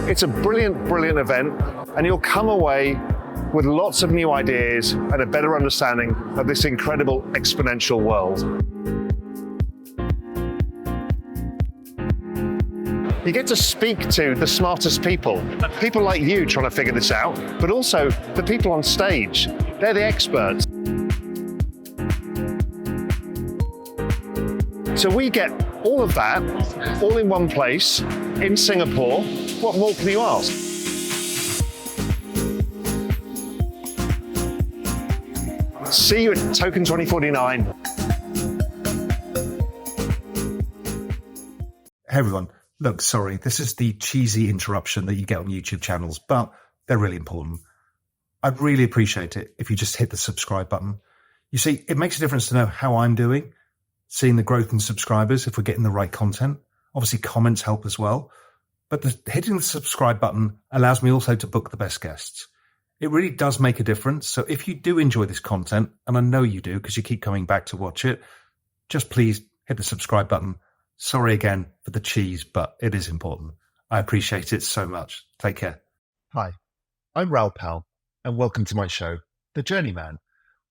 It's a brilliant, brilliant event, and you'll come away with lots of new ideas and a better understanding of this incredible exponential world. You get to speak to the smartest people like you trying to figure this out, but also the people on stage. They're the experts. So we get all of that, all in one place, in Singapore. What more can you ask? See you at TOKEN2049. Hey everyone. Look, sorry, this is the cheesy interruption that you get on YouTube channels, but they're really important. I'd really appreciate it if you just hit the subscribe button. You see, it makes a difference to know how I'm doing, seeing the growth in subscribers, if we're getting the right content. Obviously, comments help as well. But hitting the subscribe button allows me also to book the best guests. It really does make a difference. So if you do enjoy this content, and I know you do because you keep coming back to watch it, just please hit the subscribe button. Sorry again for the cheese, but it is important. I appreciate it so much. Take care. Hi, I'm Raoul Pal, and welcome to my show, The Journeyman,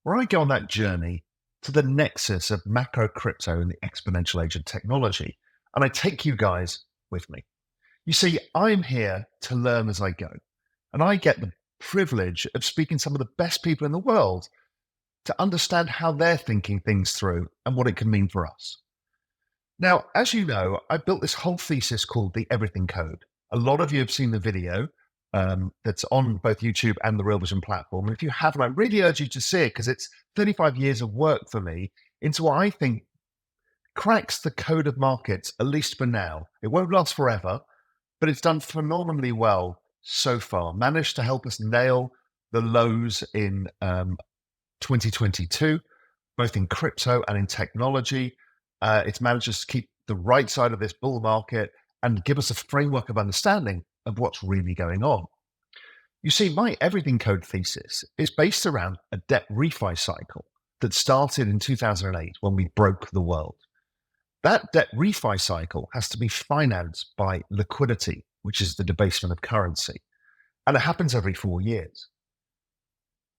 where I go on that journey to the nexus of macro crypto and the exponential age of technology, and I take you guys with me. You see, I'm here to learn as I go, and I get the privilege of speaking to some of the best people in the world to understand how they're thinking things through and what it can mean for us. Now, as you know, I built this whole thesis called the Everything Code. A lot of you have seen the video that's on both YouTube and the Real Vision platform. And if you haven't, I really urge you to see it because it's 35 years of work for me into what I think cracks the code of markets, at least for now. It won't last forever, but it's done phenomenally well so far. Managed to help us nail the lows in 2022, both in crypto and in technology. It's managed us to keep the right side of this bull market and give us a framework of understanding of what's really going on. You see, my Everything Code thesis is based around a debt refi cycle that started in 2008 when we broke the world. That debt refi cycle has to be financed by liquidity, which is the debasement of currency. And it happens every 4 years.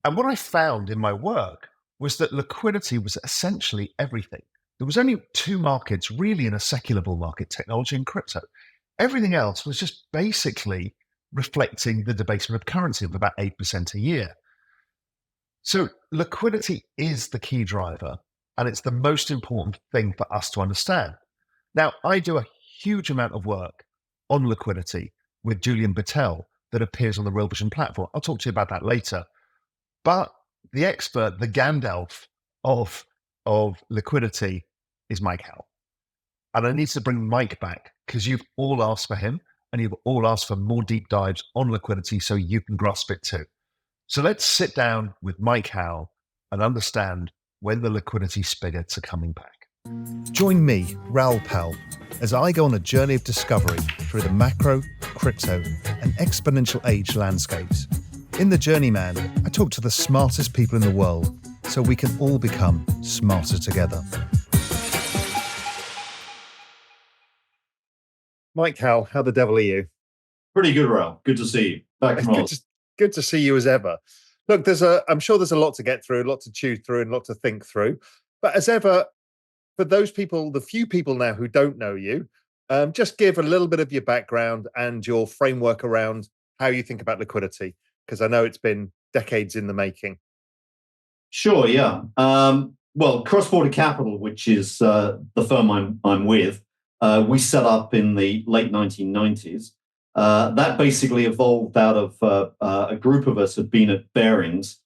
And what I found in my work was that liquidity was essentially everything. There was only two markets really in a secular bull market, technology and crypto. Everything else was just basically reflecting the debasement of currency of about 8% a year. So liquidity is the key driver, and it's the most important thing for us to understand. Now, I do a huge amount of work on liquidity with Julian Battelle that appears on the Real Vision platform. I'll talk to you about that later. But the expert, the Gandalf of liquidity is Mike Howell. And I need to bring Mike back because you've all asked for him and you've all asked for more deep dives on liquidity so you can grasp it too. So let's sit down with Mike Howell and understand when the liquidity spigots are coming back. Join me, Raoul Pal, as I go on a journey of discovery through the macro, crypto, and exponential age landscapes. In The Journeyman, I talk to the smartest people in the world so we can all become smarter together. Mike Howell, how the devil are you? Pretty good, Raoul. Good to see you. Back from Good to see you as ever. Look, I'm sure there's a lot to get through, a lot to chew through, and a lot to think through. But as ever, for those people, the few people now who don't know you, just give a little bit of your background and your framework around how you think about liquidity, because I know it's been decades in the making. Sure, yeah. Well, Cross-Border Capital, which is the firm I'm with, we set up in the late 1990s. That basically evolved out of a group of us had been at Barings.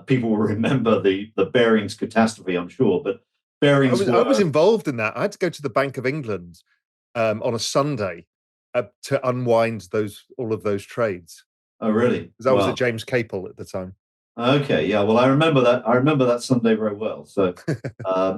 People will remember the Barings catastrophe, I'm sure, but Barings I was involved in that. I had to go to the Bank of England on a Sunday to unwind all of those trades. Oh, really? Because I was at James Capel at the time. Okay, yeah. Well, I remember that Sunday very well. So,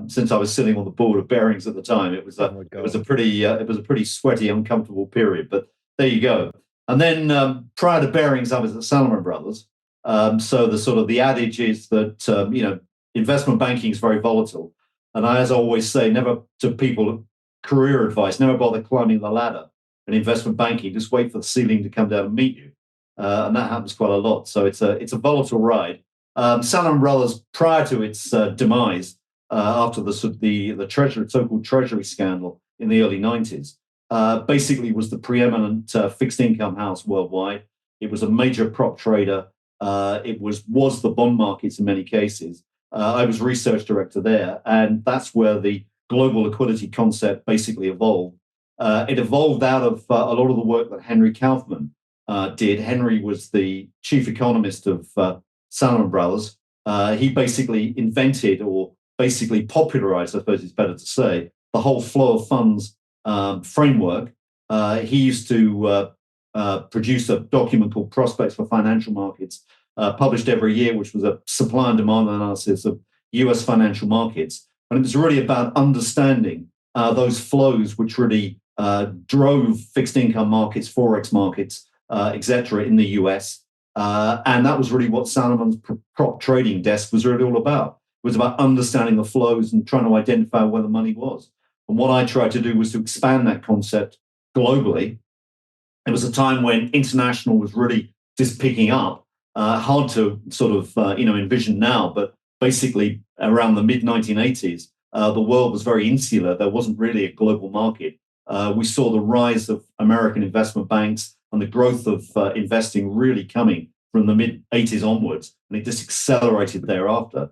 since I was sitting on the board of Barings at the time, it was a pretty sweaty, uncomfortable period. But there you go. And then prior to Barings, I was at Salomon Brothers. So the adage is that investment banking is very volatile, and as I always say, never to people career advice, never bother climbing the ladder in investment banking, just wait for the ceiling to come down and meet you. And that happens quite a lot. So it's a volatile ride. Salomon Brothers, prior to its demise, after the so-called Treasury scandal in the early 90s, basically was the preeminent fixed income house worldwide. It was a major prop trader. It was the bond markets in many cases. I was research director there, and that's where the global liquidity concept basically evolved. It evolved out of a lot of the work that Henry Kaufman did. Henry was the chief economist of Salomon Brothers. He basically invented, or basically popularized, I suppose it's better to say, the whole flow of funds framework. He used to produce a document called Prospects for Financial Markets, published every year, which was a supply and demand analysis of US financial markets. And it was really about understanding those flows which really drove fixed income markets, forex markets, etc. in the US. And that was really what Salomon's prop trading desk was really all about. It was about understanding the flows and trying to identify where the money was. And what I tried to do was to expand that concept globally. It was a time when international was really just picking up. Hard to sort of envision now, but basically around the mid-1980s, the world was very insular. There wasn't really a global market. We saw the rise of American investment banks and the growth of investing really coming from the mid-80s onwards, and it just accelerated thereafter.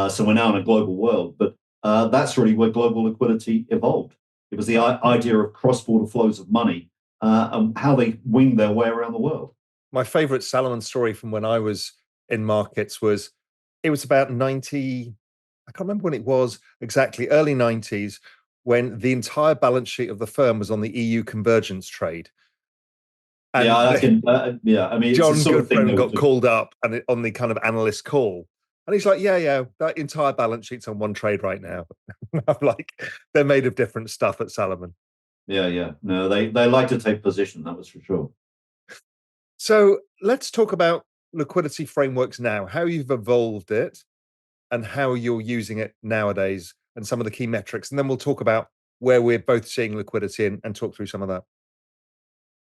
So we're now in a global world, but that's really where global liquidity evolved. It was the idea of cross-border flows of money and how they winged their way around the world. My favorite Salomon story from when I was in markets was, it was about 90, I can't remember when it was exactly, early 90s, when the entire balance sheet of the firm was on the EU convergence trade. And I mean, John it's the sort of thing Goodfriend got called up and on the kind of analyst call. And he's like, yeah, that entire balance sheet's on one trade right now. I'm like, they're made of different stuff at Salomon. Yeah. No, they like to take position, that was for sure. So let's talk about liquidity frameworks now, how you've evolved it and how you're using it nowadays and some of the key metrics. And then we'll talk about where we're both seeing liquidity and talk through some of that.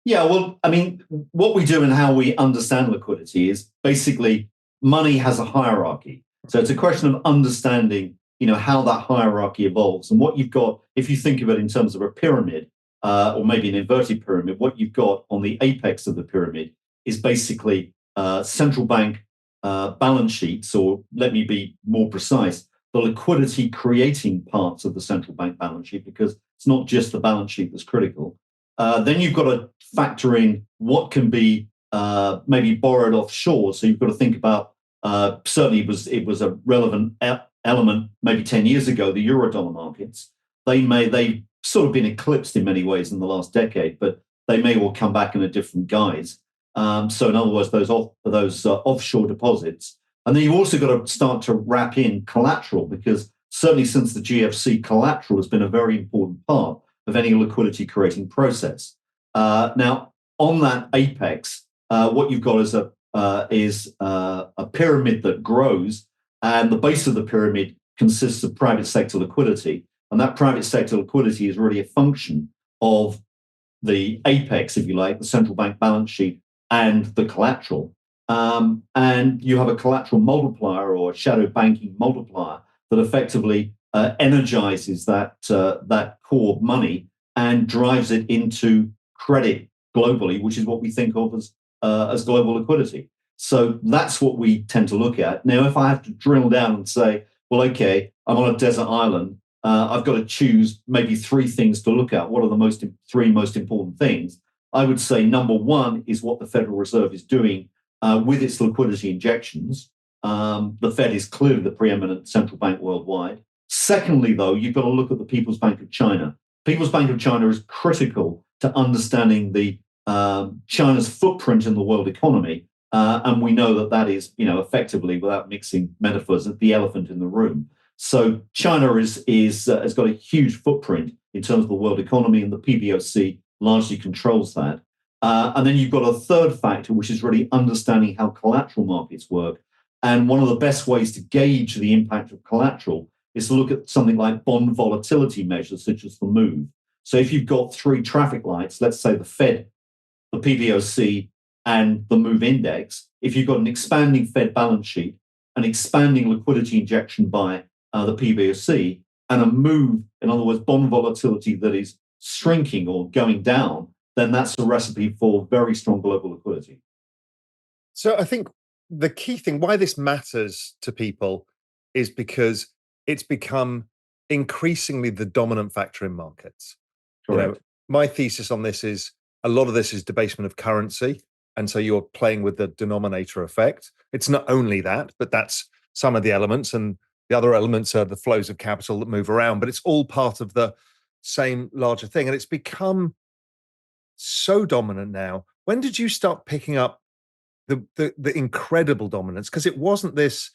Yeah, well, I mean, what we do and how we understand liquidity is basically money has a hierarchy. So it's a question of understanding, how that hierarchy evolves. And what you've got, if you think of it in terms of a pyramid, or maybe an inverted pyramid, what you've got on the apex of the pyramid is basically central bank balance sheets, or let me be more precise, the liquidity creating parts of the central bank balance sheet, because it's not just the balance sheet that's critical. Then you've got to factor in what can be maybe borrowed offshore. So you've got to think about, certainly it was a relevant element maybe 10 years ago, the Eurodollar markets. They've sort of been eclipsed in many ways in the last decade, but they may well come back in a different guise. So in other words, those offshore deposits. And then you've also got to start to wrap in collateral, because certainly since the GFC, collateral has been a very important part of any liquidity creating process. Now, on that apex, what you've got is a pyramid that grows, and the base of the pyramid consists of private sector liquidity. And that private sector liquidity is really a function of the apex, if you like, the central bank balance sheet and the collateral. And you have a collateral multiplier or a shadow banking multiplier that effectively energizes that core money and drives it into credit globally, which is what we think of as global liquidity. So that's what we tend to look at. Now, if I have to drill down and say, well, okay, I'm on a desert island, I've got to choose maybe three things to look at. What are the three most important things? I would say number one is what the Federal Reserve is doing with its liquidity injections. The Fed is clearly the preeminent central bank worldwide. Secondly, though, you've got to look at the People's Bank of China. People's Bank of China is critical to understanding the China's footprint in the world economy. And we know that is, effectively, without mixing metaphors, the elephant in the room. So China has got a huge footprint in terms of the world economy, and the PBOC largely controls that. And then you've got a third factor, which is really understanding how collateral markets work. And one of the best ways to gauge the impact of collateral is to look at something like bond volatility measures, such as the move. So if you've got three traffic lights, let's say the Fed, the PBOC, and the MOVE index, if you've got an expanding Fed balance sheet, an expanding liquidity injection by the PBOC, and a move, in other words, bond volatility that is shrinking or going down, then that's a recipe for very strong global liquidity. So I think the key thing, why this matters to people, is because it's become increasingly the dominant factor in markets. Correct. My thesis on this is a lot of this is debasement of currency. And so you're playing with the denominator effect. It's not only that, but that's some of the elements. And the other elements are the flows of capital that move around. But it's all part of the same larger thing. And it's become so dominant now. When did you start picking up the incredible dominance? Because it wasn't this,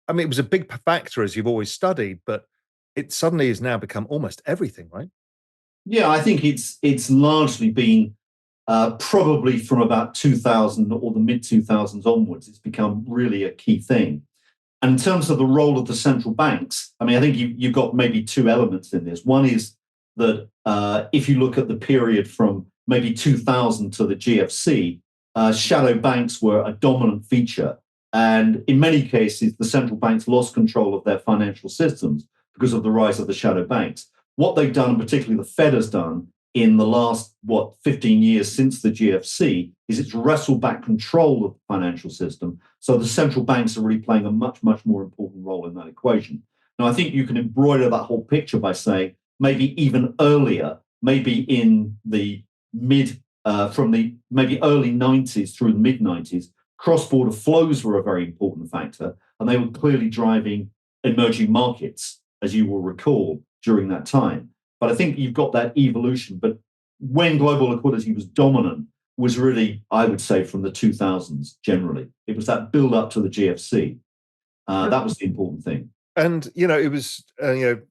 I mean, it was a big factor as you've always studied, but it suddenly has now become almost everything, right? Yeah, I think it's largely been probably from about 2000 or the mid 2000s onwards. It's become really a key thing. And in terms of the role of the central banks, I mean, I think you've got maybe two elements in this. One is that if you look at the period from maybe 2000 to the GFC, shadow banks were a dominant feature. And in many cases, the central banks lost control of their financial systems because of the rise of the shadow banks. What they've done, and particularly the Fed has done in the last, 15 years since the GFC, is it's wrestled back control of the financial system. So the central banks are really playing a much, much more important role in that equation. Now, I think you can embroider that whole picture by saying maybe even earlier, maybe in the from the maybe early 90s through the mid 90s, cross-border flows were a very important factor, and they were clearly driving emerging markets, as you will recall, during that time. But I think you've got that evolution. But when global liquidity was dominant was really, I would say, from the 2000s generally. It was that build up to the GFC. That was the important thing. And, it was,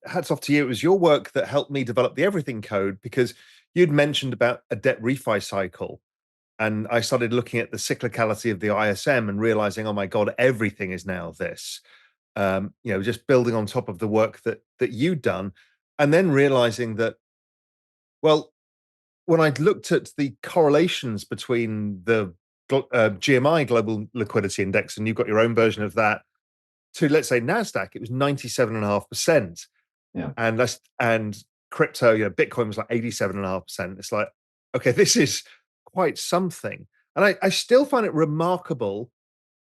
hats off to you. It was your work that helped me develop the Everything Code, because you'd mentioned about a debt refi cycle. And I started looking at the cyclicality of the ISM and realizing, oh my God, everything is now this. Just building on top of the work that you'd done, and then realizing that, well, when I looked at the correlations between the GMI Global Liquidity Index, and you've got your own version of that, to, let's say, NASDAQ, it was 97.5%. Yeah. And crypto, Bitcoin was like 87.5%. It's like, okay, this is quite something. And I still find it remarkable.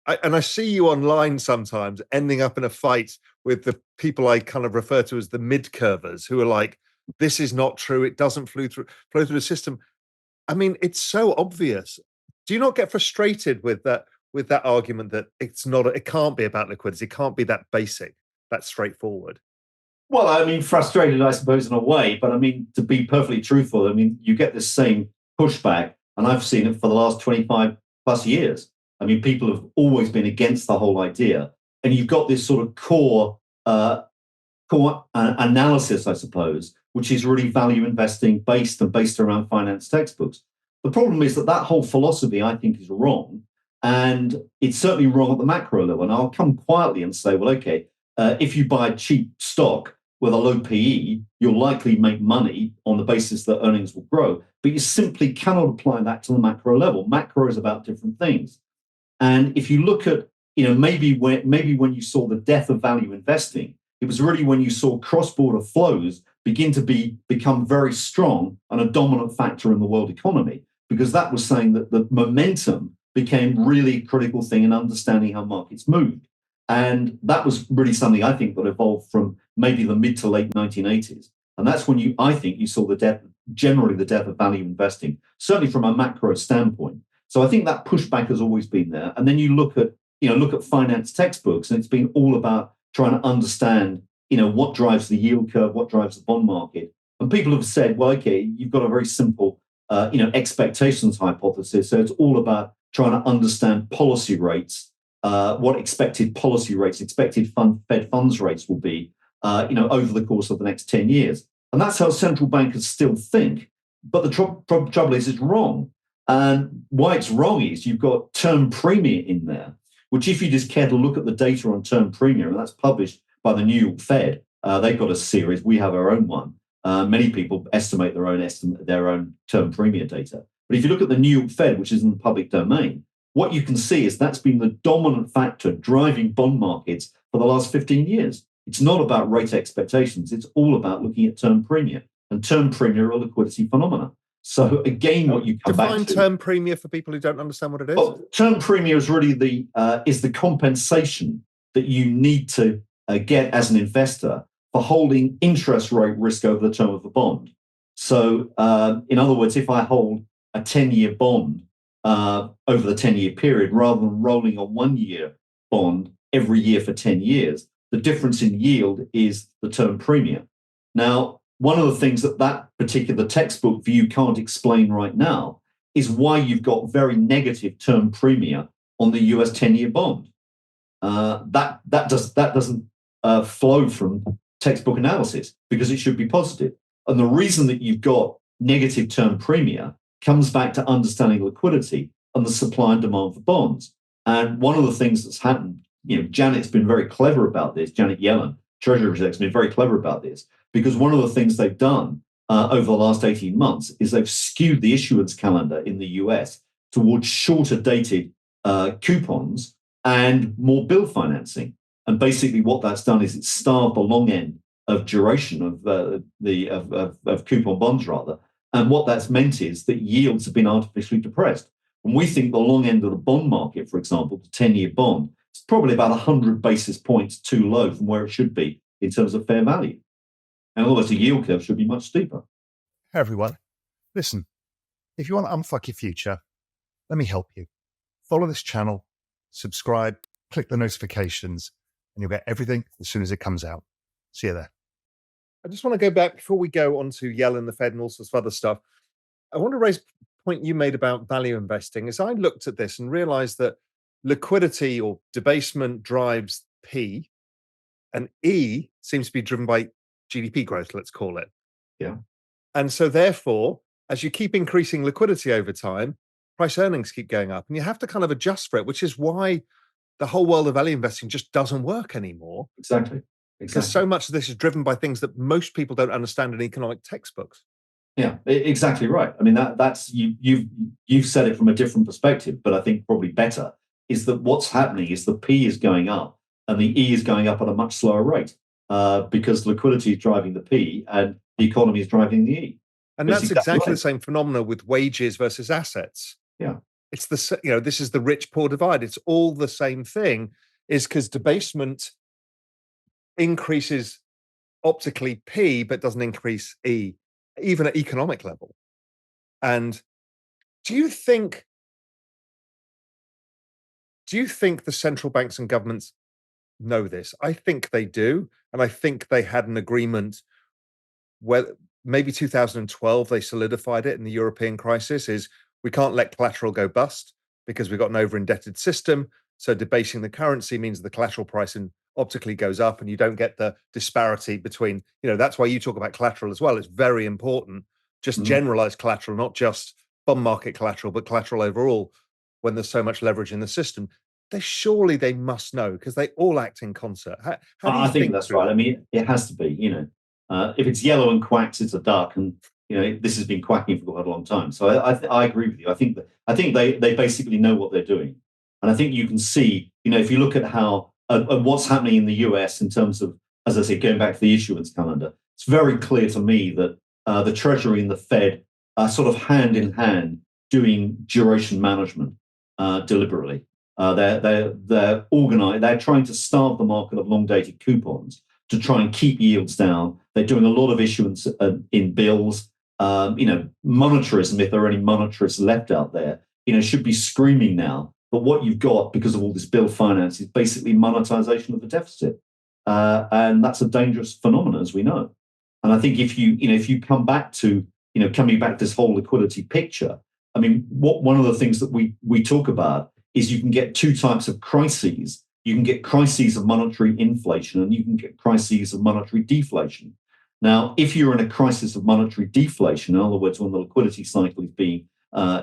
I see you online sometimes ending up in a fight with the people I kind of refer to as the mid-curvers, who are like, this is not true. It doesn't flow through the system. I mean, it's so obvious. Do you not get frustrated with that argument that it can't be about liquidity, it can't be that basic, that straightforward? Well, I mean, frustrated, I suppose, in a way. But I mean, to be perfectly truthful, I mean, you get this same pushback, and I've seen it for the last 25 plus years. I mean, people have always been against the whole idea. And you've got this sort of core analysis, I suppose, which is really value investing based around finance textbooks. The problem is that whole philosophy, I think, is wrong. And it's certainly wrong at the macro level. And I'll come quietly and say, well, okay, if you buy cheap stock with a low PE, you'll likely make money on the basis that earnings will grow. But you simply cannot apply that to the macro level. Macro is about different things. And if you look at, maybe when you saw the death of value investing, it was really when you saw cross-border flows begin to become very strong and a dominant factor in the world economy, because that was saying that the momentum became really a critical thing in understanding how markets moved. And that was really something I think that evolved from maybe the mid to late 1980s. And that's when I think you saw the death of value investing, certainly from a macro standpoint. So I think that pushback has always been there. And then you look at finance textbooks, and it's been all about trying to understand, what drives the yield curve, what drives the bond market. And people have said, well, okay, you've got a very simple, expectations hypothesis. So it's all about trying to understand policy rates, what expected Fed funds rates will be, over the course of the next 10 years. And that's how central bankers still think. But the trouble is, it's wrong. And why it's wrong is you've got term premium in there, which, if you just care to look at the data on term premium, and that's published by the New York Fed, they've got a series, we have our own one. Many people estimate their own term premium data. But if you look at the New York Fed, which is in the public domain, what you can see is that's been the dominant factor driving bond markets for the last 15 years. It's not about rate expectations. It's all about looking at term premium. And term premium are a liquidity phenomena. So again, what you come back to... Define term premium for people who don't understand what it is. Well, term premium is really the compensation that you need to get as an investor for holding interest rate risk over the term of the bond. So in other words, if I hold a 10-year bond over the 10-year period, rather than rolling a 1-year bond every year for 10 years, the difference in yield is the term premium. Now, one of the things that particular textbook view can't explain right now is why you've got very negative term premium on the US 10-year bond. That doesn't flow from textbook analysis because it should be positive. And the reason that you've got negative term premium comes back to understanding liquidity and the supply and demand for bonds. And one of the things that's happened, Janet's been very clever about this. Janet Yellen, Treasury Exec, has been very clever about this because one of the things they've done over the last 18 months is they've skewed the issuance calendar in the US towards shorter dated coupons and more bill financing. And basically what that's done is it's starved the long end of duration of coupon bonds rather. And what that's meant is that yields have been artificially depressed. And we think the long end of the bond market, for example, the 10-year bond, is probably about 100 basis points too low from where it should be in terms of fair value. And otherwise, the yield curve should be much steeper. Hey, everyone. Listen, if you want to unfuck your future, let me help you. Follow this channel, subscribe, click the notifications, and you'll get everything as soon as it comes out. See you there. I just want to go back before we go on to Yellen, the Fed, and all sorts of other stuff. I want to raise a point you made about value investing. As I looked at this and realized that liquidity or debasement drives P, and E seems to be driven by GDP growth, let's call it. Yeah. And so therefore, as you keep increasing liquidity over time, price earnings keep going up. And you have to kind of adjust for it, which is why the whole world of value investing just doesn't work anymore. Exactly. Because so much of this is driven by things that most people don't understand in economic textbooks. Yeah, exactly right. I mean, that's you've said it from a different perspective, but I think probably better is that what's happening is the P is going up and the E is going up at a much slower rate because liquidity is driving the P and the economy is driving the E. And that's exactly the same phenomena with wages versus assets. Yeah, it's this is the rich poor divide. It's all the same thing. Is because debasement increases optically P, but doesn't increase E, even at economic level. And do you think the central banks and governments know this? I think they do. And I think they had an agreement where maybe 2012, they solidified it in the European crisis, is we can't let collateral go bust because we've got an over-indebted system. So debasing the currency means the collateral price optically goes up and you don't get the disparity between, that's why you talk about collateral as well. It's very important, just generalized collateral, not just bond market collateral, but collateral overall when there's so much leverage in the system. Surely they must know because they all act in concert. How do you I think that's right. I mean, it has to be, if it's yellow and quacks, it's a duck. And, this has been quacking for quite a long time. So I agree with you. I think they basically know what they're doing. And I think you can see, if you look at how what's happening in the US in terms of, as I say, going back to the issuance calendar, it's very clear to me that the Treasury and the Fed are sort of hand in hand doing duration management deliberately. They're organized. They're trying to starve the market of long-dated coupons to try and keep yields down. They're doing a lot of issuance in bills. Monetarism, if there are any monetarists left out there, should be screaming now. But what you've got, because of all this bill finance, is basically monetization of the deficit, and that's a dangerous phenomenon, as we know. And I think if you come back to coming back to this whole liquidity picture, I mean, one of the things that we talk about is you can get two types of crises. You can get crises of monetary inflation, and you can get crises of monetary deflation. Now, if you're in a crisis of monetary deflation, in other words, when the liquidity cycle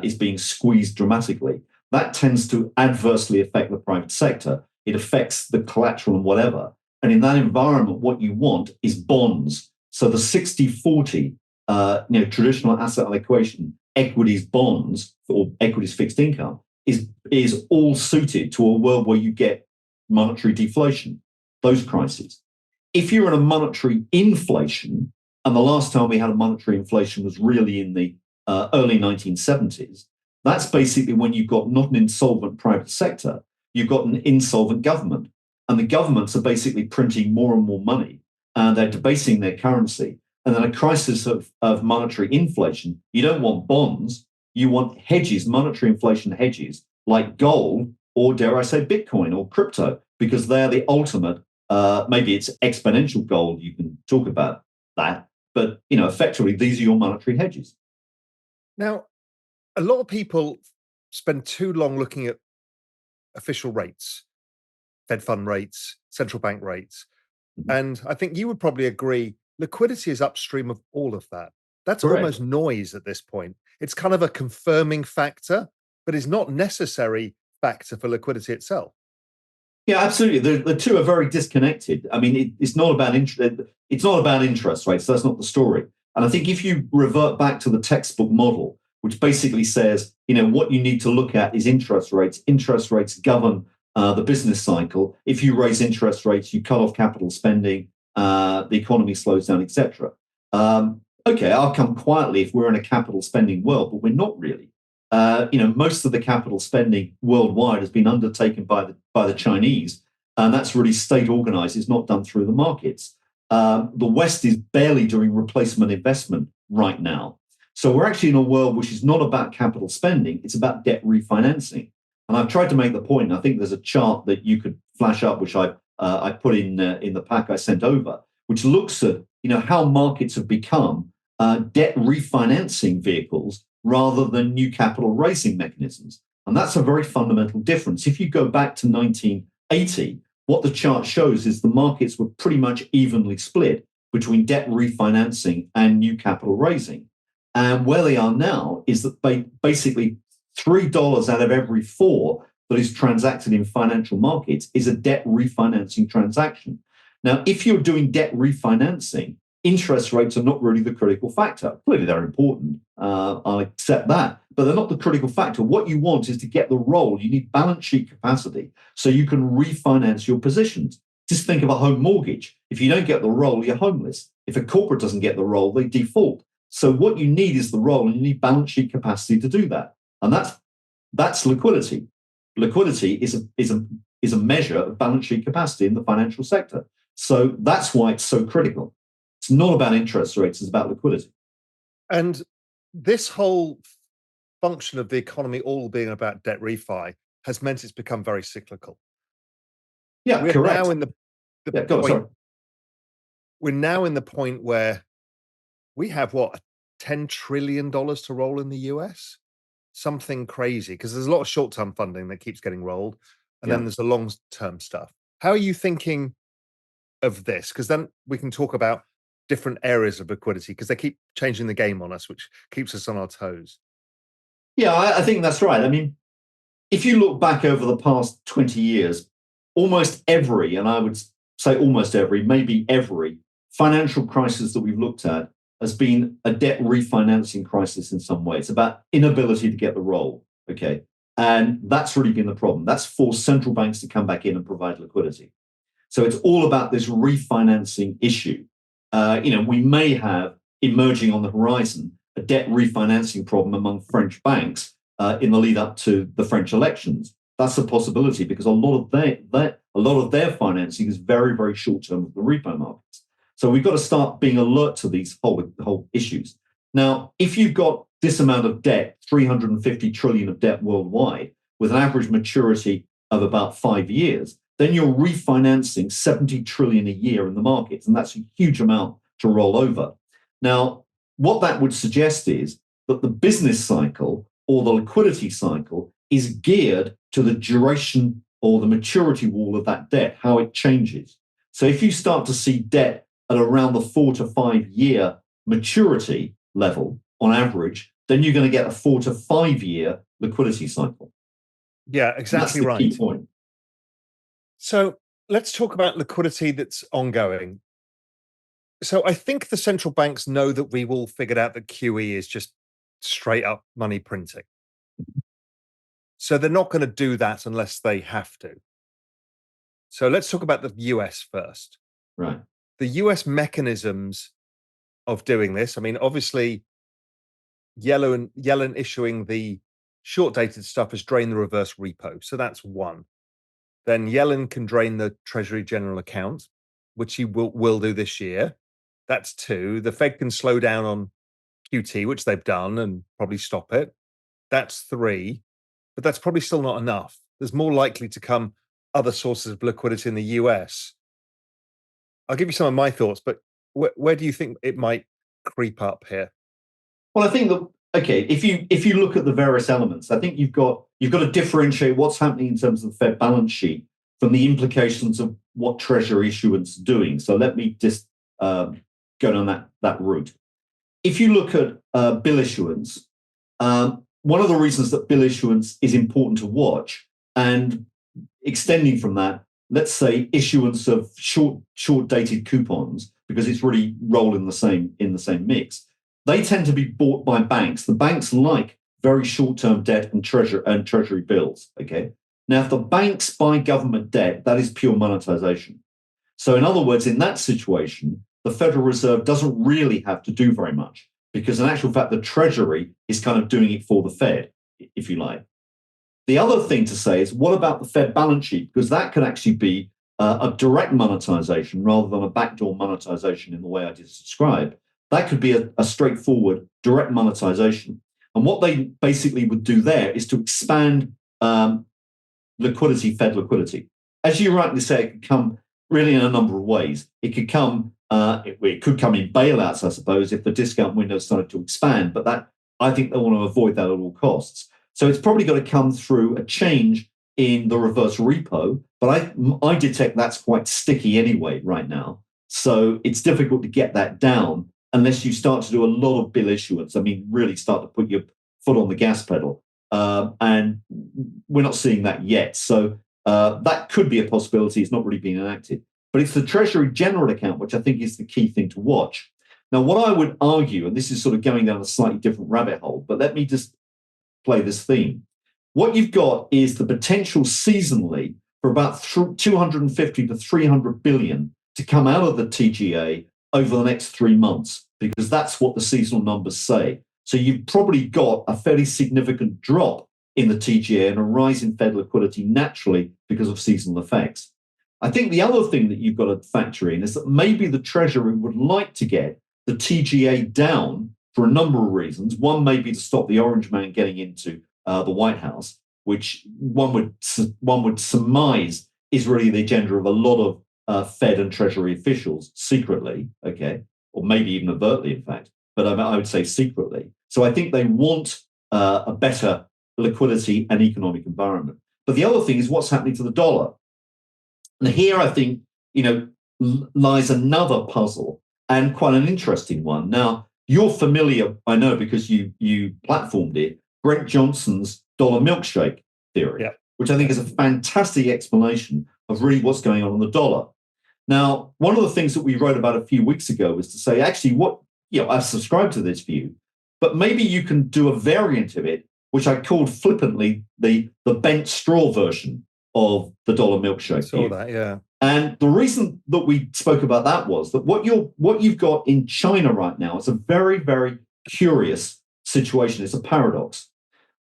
is being squeezed dramatically, that tends to adversely affect the private sector. It affects the collateral and whatever. And in that environment, what you want is bonds So the 60-40, traditional asset allocation, equities, bonds, or equities, fixed income, is all suited to a world where you get monetary deflation, those crises. If you're in a monetary inflation, and the last time we had a monetary inflation was really in the early 1970s, that's basically when you've got not an insolvent private sector, you've got an insolvent government. And the governments are basically printing more and more money, and they're debasing their currency. And then a crisis of monetary inflation, you don't want bonds, you want hedges, monetary inflation hedges, like gold, or dare I say Bitcoin or crypto, because they're the ultimate, maybe it's exponential gold, you can talk about that, but effectively these are your monetary hedges. Now, a lot of people spend too long looking at official rates, Fed fund rates, central bank rates. And I think you would probably agree, liquidity is upstream of all of that. That's Correct. almost noise at this point. It's kind of a confirming factor, but it's not necessary factor for liquidity itself. Yeah, absolutely. The two are very disconnected. I mean, it's not about it's not about interest rates. That's not the story. And I think if you revert back to the textbook model, which basically says, what you need to look at is interest rates. Interest rates govern the business cycle. If you raise interest rates, you cut off capital spending, the economy slows down, etc. Okay, I'll come quietly if we're in a capital spending world, but we're not really. Most of the capital spending worldwide has been undertaken by the Chinese, and that's really state organized. It's not done through the markets. The West is barely doing replacement investment right now. So we're actually in a world which is not about capital spending, it's about debt refinancing. And I've tried to make the point, and I think there's a chart that you could flash up, which I put in the pack I sent over, which looks at how markets have become debt refinancing vehicles rather than new capital raising mechanisms. And that's a very fundamental difference. If you go back to 1980, what the chart shows is the markets were pretty much evenly split between debt refinancing and new capital raising. And where they are now is that basically $3 out of every 4 that is transacted in financial markets is a debt refinancing transaction. Now, if you're doing debt refinancing, interest rates are not really the critical factor. Clearly, they're important. I'll accept that, but they're not the critical factor. What you want is to get the roll. You need balance sheet capacity so you can refinance your positions. Just think of a home mortgage. If you don't get the roll, you're homeless. If a corporate doesn't get the roll, they default. So what you need is the roll, and you need balance sheet capacity to do that. And that's liquidity. Liquidity is a measure of balance sheet capacity in the financial sector. So that's why it's so critical. It's not about interest rates, it's about liquidity. And this whole function of the economy all being about debt refi has meant it's become very cyclical. Yeah, We're correct. now in the Yeah, go on, point, sorry. we're now in the point where we have $10 trillion to roll in the US? Something crazy, because there's a lot of short-term funding that keeps getting rolled, and then there's the long-term stuff. How are you thinking of this? Because then we can talk about different areas of liquidity, because they keep changing the game on us, which keeps us on our toes. Yeah, I think that's right. I mean, if you look back over the past 20 years, almost every, and I would say almost every, maybe every financial crisis that we've looked at has been a debt refinancing crisis in some way. It's about inability to get the roll, okay? And that's really been the problem. That's forced central banks to come back in and provide liquidity. So it's all about this refinancing issue. We may have emerging on the horizon a debt refinancing problem among French banks in the lead up to the French elections. That's a possibility because a lot of their financing is very, very short term with the repo markets. So we've got to start being alert to these whole issues. Now, if you've got this amount of debt, 350 trillion of debt worldwide, with an average maturity of about 5 years, then you're refinancing 70 trillion a year in the markets, and that's a huge amount to roll over. Now, what that would suggest is that the business cycle or the liquidity cycle is geared to the duration or the maturity wall of that debt, how it changes. So if you start to see debt at around the 4 to 5 year maturity level on average, then you're going to get a 4 to 5 year liquidity cycle. Yeah, exactly right. That's the key point. So let's talk about liquidity that's ongoing. So I think the central banks know that we will figure out that QE is just straight up money printing. So they're not going to do that unless they have to. So let's talk about the US first. Right. The US mechanisms of doing this. I mean, obviously, Yellen issuing the short-dated stuff has drained the reverse repo. So that's one. Then Yellen can drain the Treasury General Account, which he will do this year. That's two. The Fed can slow down on QT, which they've done, and probably stop it. That's three. But that's probably still not enough. There's more likely to come other sources of liquidity in the US. I'll give you some of my thoughts, but where do you think it might creep up here? Well, I think that, okay, if you look at the various elements, I think you've got to differentiate what's happening in terms of the Fed balance sheet from the implications of what Treasury issuance is doing. So let me just go down that route. If you look at bill issuance, one of the reasons that bill issuance is important to watch, and extending from that, let's say issuance of short-dated coupons, because it's really rolling in the same mix. They tend to be bought by banks. The banks like very short-term debt and treasury bills. Okay. Now, if the banks buy government debt, that is pure monetization. So, in other words, in that situation, the Federal Reserve doesn't really have to do very much, because in actual fact, the Treasury is kind of doing it for the Fed, if you like. The other thing to say is, what about the Fed balance sheet? Because that could actually be a direct monetization rather than a backdoor monetization in the way I just described. That could be a straightforward direct monetization. And what they basically would do there is to expand liquidity, Fed liquidity. As you rightly say, it could come really in a number of ways. It could come it could come in bailouts, I suppose, if the discount window started to expand. But that, I think they want to avoid that at all costs. So it's probably got to come through a change in the reverse repo. But I detect that's quite sticky anyway right now. So it's difficult to get that down unless you start to do a lot of bill issuance. I mean, really start to put your foot on the gas pedal. And we're not seeing that yet. So that could be a possibility. It's not really being enacted. But it's the Treasury General Account, which I think is the key thing to watch. Now, what I would argue, and this is sort of going down a slightly different rabbit hole, but let me just play this theme. What you've got is the potential seasonally for about 250 to 300 billion to come out of the TGA over the next 3 months, because that's what the seasonal numbers say. So you've probably got a fairly significant drop in the TGA and a rise in Fed liquidity naturally because of seasonal effects. I think the other thing that you've got to factor in is that maybe the Treasury would like to get the TGA down for a number of reasons. One may be to stop the orange man getting into the White House, which one would surmise is really the agenda of a lot of Fed and Treasury officials secretly, okay, or maybe even overtly, in fact, but I would say secretly. So I think they want a better liquidity and economic environment. But the other thing is what's happening to the dollar. And here I think, lies another puzzle, and quite an interesting one. Now, you're familiar, I know, because you platformed it, Brent Johnson's dollar milkshake theory, which I think is a fantastic explanation of really what's going on in the dollar. Now, one of the things that we wrote about a few weeks ago was to say, actually, I've subscribed to this view, but maybe you can do a variant of it, which I called flippantly the bent straw version of the dollar milkshake. I saw that, yeah. And the reason that we spoke about that was that what you've got in China right now is a very, very curious situation. It's a paradox.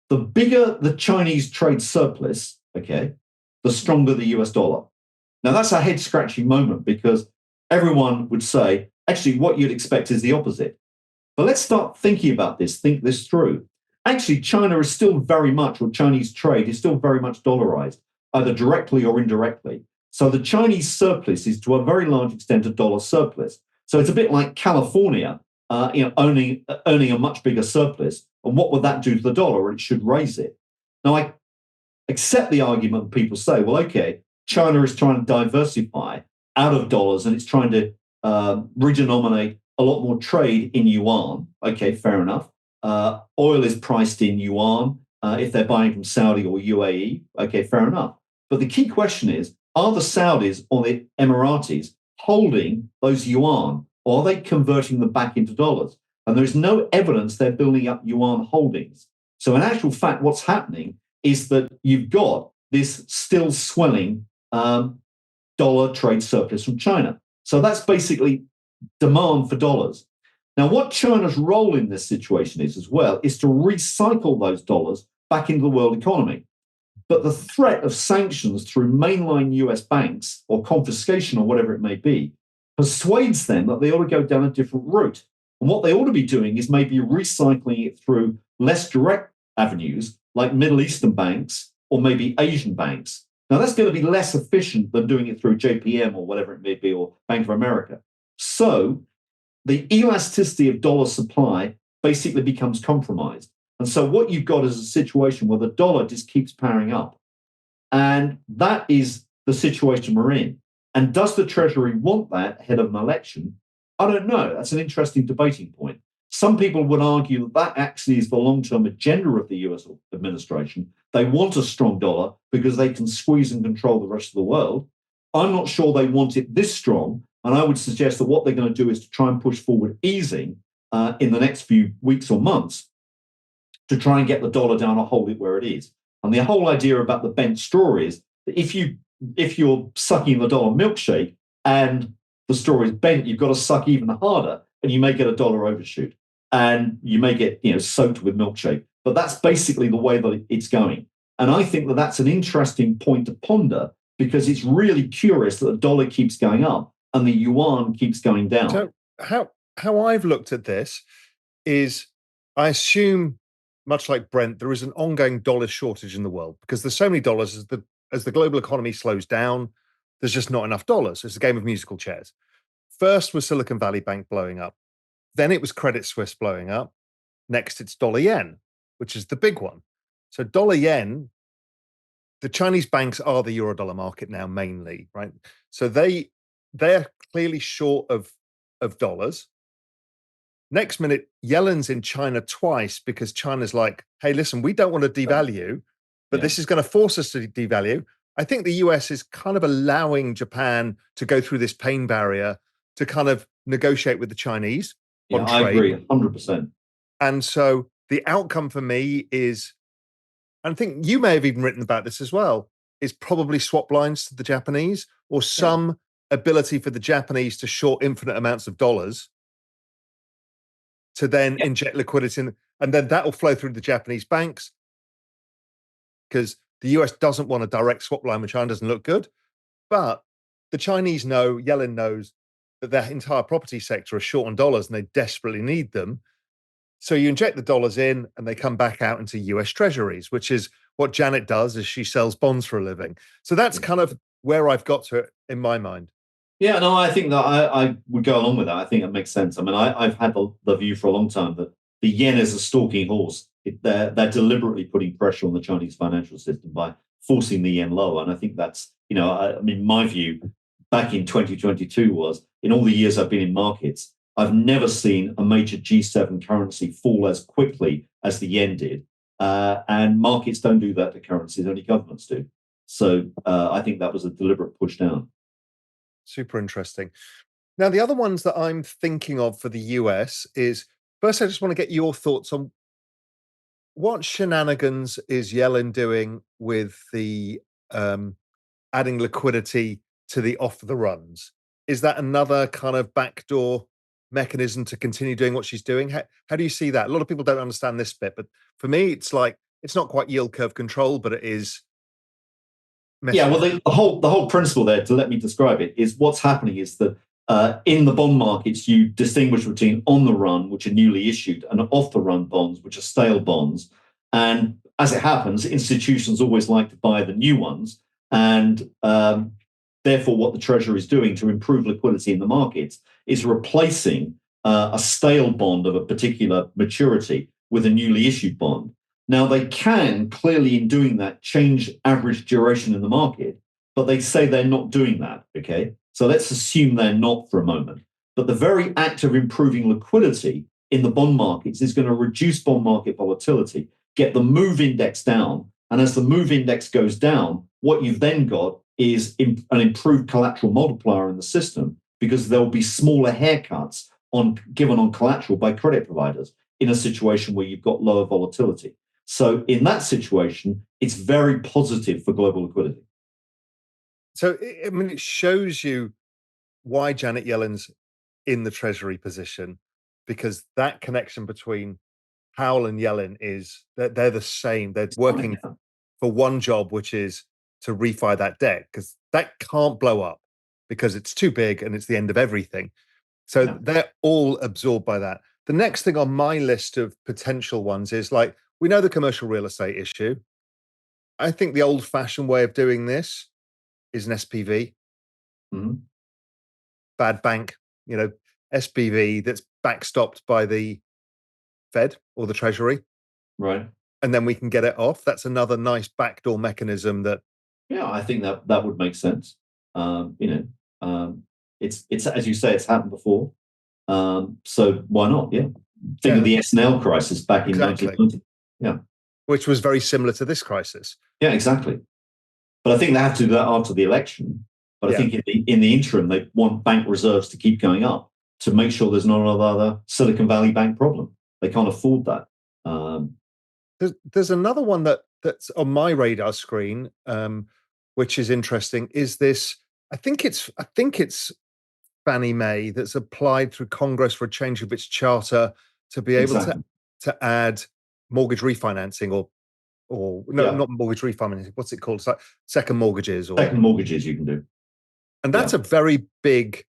The bigger the Chinese trade surplus, okay, the stronger the US dollar. Now, that's a head-scratching moment, because everyone would say, actually, what you'd expect is the opposite. But let's start thinking about this, think this through. Actually, China is still very much, or Chinese trade is still very much dollarized, either directly or indirectly. So the Chinese surplus is to a very large extent a dollar surplus. So it's a bit like California, owning a much bigger surplus. And what would that do to the dollar? Well, it should raise it. Now, I accept the argument people say, well, okay, China is trying to diversify out of dollars and it's trying to redenominate a lot more trade in yuan. Okay, fair enough. Oil is priced in yuan if they're buying from Saudi or UAE. Okay, fair enough. But the key question is, are the Saudis or the Emiratis holding those yuan, or are they converting them back into dollars? And there's no evidence they're building up yuan holdings. So in actual fact, what's happening is that you've got this still swelling dollar trade surplus from China. So that's basically demand for dollars. Now, what China's role in this situation is as well is to recycle those dollars back into the world economy. But the threat of sanctions through mainline US banks or confiscation or whatever it may be persuades them that they ought to go down a different route. And what they ought to be doing is maybe recycling it through less direct avenues like Middle Eastern banks or maybe Asian banks. Now, that's going to be less efficient than doing it through JPM or whatever it may be, or Bank of America. So the elasticity of dollar supply basically becomes compromised. And so what you've got is a situation where the dollar just keeps powering up. And that is the situation we're in. And does the Treasury want that ahead of an election? I don't know. That's an interesting debating point. Some people would argue that that actually is the long-term agenda of the US administration. They want a strong dollar because they can squeeze and control the rest of the world. I'm not sure they want it this strong. And I would suggest that what they're going to do is to try and push forward easing in the next few weeks or months to try and get the dollar down or hold it where it is. And the whole idea about the bent straw is that if you're sucking the dollar milkshake and the straw is bent, you've got to suck even harder, and you may get a dollar overshoot, and you may get soaked with milkshake. But that's basically the way that it's going. And I think that that's an interesting point to ponder, because it's really curious that the dollar keeps going up and the yuan keeps going down. So how I've looked at this is, I assume, much like Brent, there is an ongoing dollar shortage in the world because there's so many dollars as the global economy slows down. There's just not enough dollars. It's a game of musical chairs. First was Silicon Valley Bank blowing up. Then it was Credit Suisse blowing up. Next, it's dollar yen, which is the big one. So dollar yen, the Chinese banks are the euro dollar market now mainly, right? So they're clearly short of dollars. Next minute, Yellen's in China twice because China's like, hey, listen, we don't want to devalue, but this is going to force us to devalue. I think the US is kind of allowing Japan to go through this pain barrier to kind of negotiate with the Chinese on trade. I agree, 100%. And so the outcome for me is, and I think you may have even written about this as well, is probably swap lines to the Japanese, or some ability for the Japanese to short infinite amounts of dollars to then inject liquidity in, and then that will flow through the Japanese banks, because the US doesn't want a direct swap line with China, doesn't look good. But the Chinese know, Yellen knows, that their entire property sector is short on dollars and they desperately need them. So you inject the dollars in and they come back out into US treasuries, which is what Janet does, is she sells bonds for a living. So that's kind of where I've got to it in my mind. Yeah, no, I think that I would go along with that. I think it makes sense. I mean, I've had the view for a long time that the yen is a stalking horse. They're deliberately putting pressure on the Chinese financial system by forcing the yen lower. And I think that's, I mean, my view back in 2022 was, in all the years I've been in markets, I've never seen a major G7 currency fall as quickly as the yen did. And markets don't do that to currencies, only governments do. So I think that was a deliberate push down. Super interesting. Now, the other ones that I'm thinking of for the US is, first, I just want to get your thoughts on what shenanigans is Yellen doing with the adding liquidity to the off the runs. Is that another kind of backdoor mechanism to continue doing what she's doing? How do you see that? A lot of people don't understand this bit, but for me, it's like, it's not quite yield curve control, but it is. Yeah, well, the whole principle there, to let me describe it, is what's happening is that in the bond markets, you distinguish between on the run, which are newly issued, and off the run bonds, which are stale bonds. And as it happens, institutions always like to buy the new ones. And therefore, what the Treasury is doing to improve liquidity in the markets is replacing a stale bond of a particular maturity with a newly issued bond. Now, they can clearly, in doing that, change average duration in the market, but they say they're not doing that, okay? So let's assume they're not for a moment. But the very act of improving liquidity in the bond markets is going to reduce bond market volatility, get the MOVE index down. And as the MOVE index goes down, what you've then got is an improved collateral multiplier in the system. because there will be smaller haircuts given on collateral by credit providers in a situation where you've got lower volatility. So in that situation, it's very positive for global liquidity. So, I mean, it shows you why Janet Yellen's in the Treasury position, because that connection between Howell and Yellen is that they're the same. They're working for one job, which is to refi that debt, because that can't blow up because it's too big and it's the end of everything. So they're all absorbed by that. The next thing on my list of potential ones is, like, we know the commercial real estate issue. I think the old-fashioned way of doing this is an SPV. Mm-hmm. Bad bank, SPV that's backstopped by the Fed or the Treasury. Right. And then we can get it off. That's another nice backdoor mechanism that. Yeah, I think that would make sense. It's as you say, it's happened before. So why not? Yeah. Think of the SNL crisis back in 1990. Yeah. Which was very similar to this crisis. Yeah, exactly. But I think they have to do that after the election. But I think in the interim, they want bank reserves to keep going up to make sure there's not another Silicon Valley Bank problem. They can't afford that. There's another one that's on my radar screen, which is interesting. Is this? I think it's Fannie Mae that's applied through Congress for a change of its charter to be able to add mortgage refinancing not mortgage refinancing. What's it called? It's like second mortgages. Second mortgages you can do. And that's a very big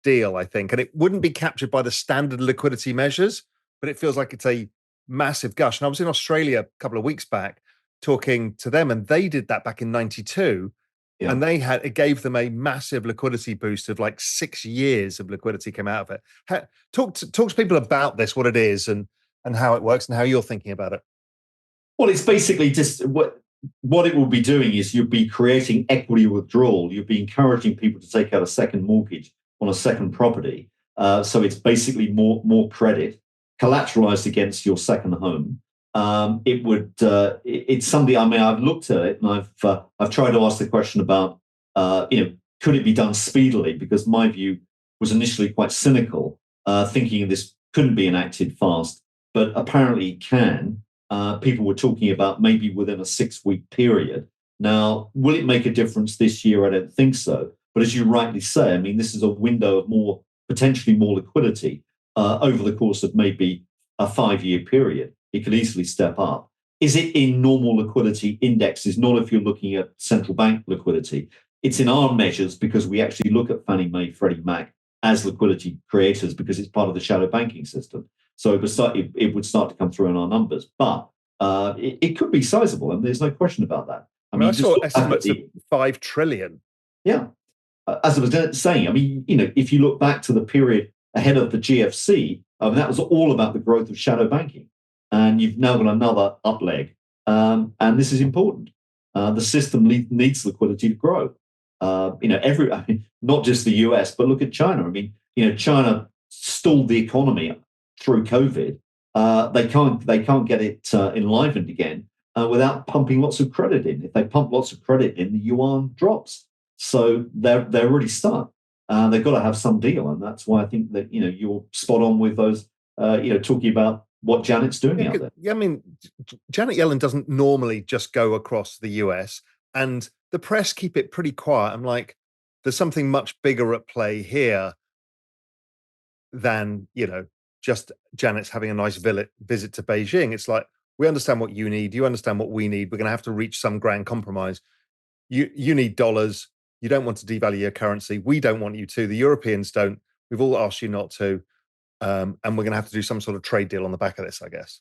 deal, I think. And it wouldn't be captured by the standard liquidity measures, but it feels like it's a massive gush. And I was in Australia a couple of weeks back talking to them, and they did that back in 92. Yeah. And it gave them a massive liquidity boost of like 6 years of liquidity came out of it. Talk to people about this, what it is and how it works and how you're thinking about it. Well, it's basically just what it will be doing is you'll be creating equity withdrawal. You'll be encouraging people to take out a second mortgage on a second property. So it's basically more credit collateralized against your second home. It's something, I mean, I've looked at it and I've tried to ask the question about, could it be done speedily? Because my view was initially quite cynical, thinking this couldn't be enacted fast, but apparently it can. People were talking about maybe within a 6-week period. Now, will it make a difference this year? I don't think so. But as you rightly say, I mean, this is a window of potentially more liquidity over the course of maybe a 5-year period. It could easily step up. Is it in normal liquidity indexes? Not if you're looking at central bank liquidity. It's in our measures because we actually look at Fannie Mae, Freddie Mac as liquidity creators because it's part of the shadow banking system. So it would start to come through in our numbers. But it could be sizable, and there's no question about that. I mean, I saw estimates of 5 trillion. Yeah. As I was saying, I mean, if you look back to the period ahead of the GFC, I mean, that was all about the growth of shadow banking. And you've now got another up leg. And this is important. The system needs liquidity to grow. Not just the US, but look at China. I mean, China stalled the economy through COVID. They can't get it enlivened again without pumping lots of credit in. If they pump lots of credit in, the yuan drops. So they're already stuck. They've got to have some deal, and that's why I think that you're spot on with those. Talking about what Janet's doing out there. Yeah, I mean, Janet Yellen doesn't normally just go across the US, and the press keep it pretty quiet. I'm like, there's something much bigger at play here than just Janet's having a nice visit to Beijing. It's like, we understand what you need. You understand what we need. We're going to have to reach some grand compromise. You need dollars. You don't want to devalue your currency. We don't want you to. The Europeans don't. We've all asked you not to. And we're going to have to do some sort of trade deal on the back of this, I guess.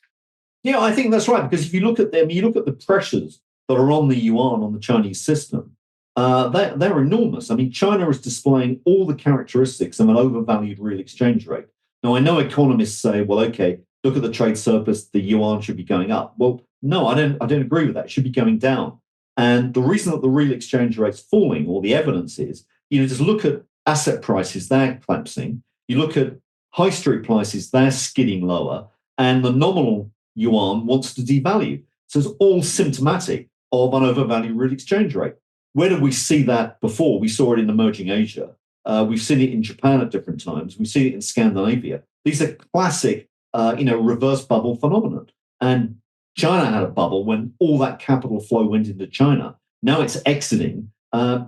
Yeah, I think that's right. Because if you look at them, you look at the pressures that are on the yuan, on the Chinese system, they're enormous. I mean, China is displaying all the characteristics of an overvalued real exchange rate. Now, I know economists say, well, okay, look at the trade surplus, the yuan should be going up. Well, no, I don't agree with that. It should be going down. And the reason that the real exchange rate's falling, or the evidence is, just look at asset prices, they're collapsing. You look at high street prices, they're skidding lower, and the nominal yuan wants to devalue. So it's all symptomatic of an overvalued real exchange rate. Where did we see that before? We saw it in emerging Asia. We've seen it in Japan at different times. We've seen it in Scandinavia. These are classic, reverse bubble phenomenon. And China had a bubble when all that capital flow went into China. Now it's exiting.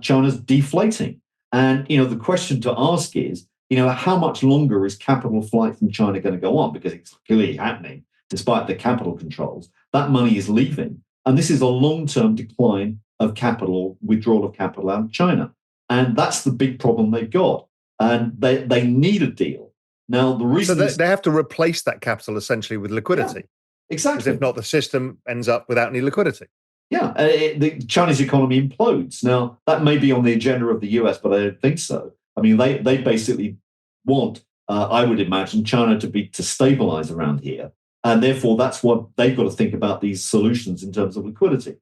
China's deflating. And, the question to ask is, how much longer is capital flight from China going to go on? Because it's clearly happening, despite the capital controls. That money is leaving. And this is a long-term decline of capital, withdrawal of capital out of China. And that's the big problem they've got. And they need a deal. Now, the reason they have to replace that capital essentially with liquidity. Yeah, exactly. Because if not, the system ends up without any liquidity. Yeah, the Chinese economy implodes. Now, that may be on the agenda of the US, but I don't think so. I mean, they basically want, I would imagine, China to stabilize around here. And therefore, that's what they've got to think about these solutions in terms of liquidity.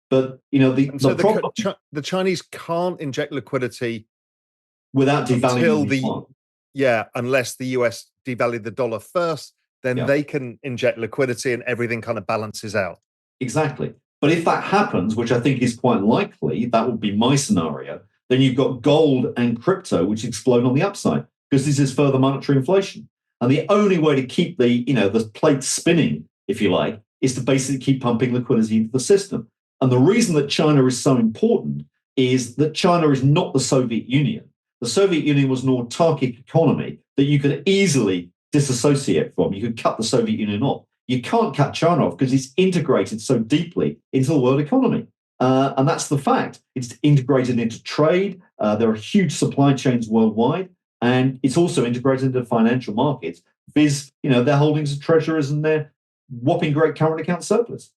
But, the Chinese can't inject liquidity without devaluing unless the US devalue the dollar first, then they can inject liquidity and everything kind of balances out. Exactly. But if that happens, which I think is quite likely, that would be my scenario, then you've got gold and crypto, which explode on the upside, because this is further monetary inflation. And the only way to keep the plate spinning, if you like, is to basically keep pumping liquidity into the system. And the reason that China is so important is that China is not the Soviet Union. The Soviet Union was an autarkic economy that you could easily disassociate from. You could cut the Soviet Union off. You can't cut China off because it's integrated so deeply into the world economy. And that's the fact. It's integrated into trade. There are huge supply chains worldwide. And it's also integrated into financial markets, viz, their holdings of treasuries and their whopping great current account surplus.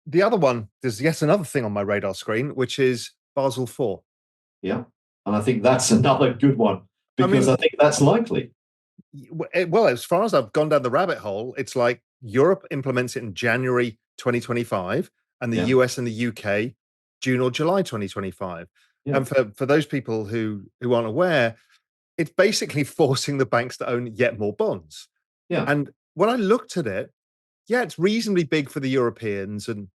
The other one, there's yet another thing on my radar screen, which is Basel IV. Yeah. And I think that's another good one because I think that's likely. Well, as far as I've gone down the rabbit hole, it's like Europe implements it in January 2025 and the US and the UK June or July 2025. Yeah. And for those people who aren't aware, it's basically forcing the banks to own yet more bonds. Yeah. And when I looked at it, it's reasonably big for the Europeans and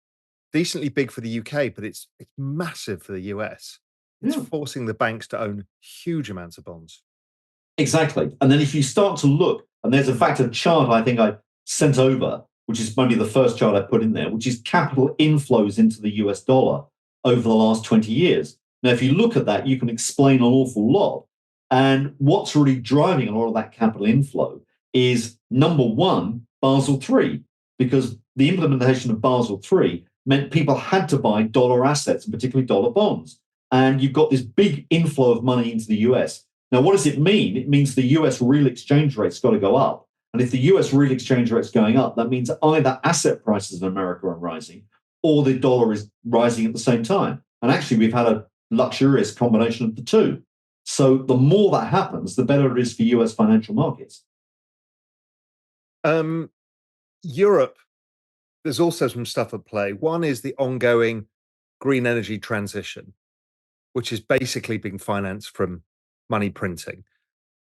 decently big for the UK, but it's massive for the US. It's forcing the banks to own huge amounts of bonds. Exactly. And then if you start to look, and there's in fact a chart I think I sent over, which is maybe the first chart I put in there, which is capital inflows into the US dollar over the last 20 years. Now, if you look at that, you can explain an awful lot. And what's really driving a lot of that capital inflow is, number one, Basel III, because the implementation of Basel III meant people had to buy dollar assets, and particularly dollar bonds. And you've got this big inflow of money into the US. Now, what does it mean? It means the US real exchange rate's got to go up. And if the US real exchange rate's going up, that means either asset prices in America are rising or the dollar is rising at the same time. And actually, we've had a luxurious combination of the two. So the more that happens, the better it is for US financial markets. Europe, there's also some stuff at play. One is the ongoing green energy transition, which is basically being financed from money printing.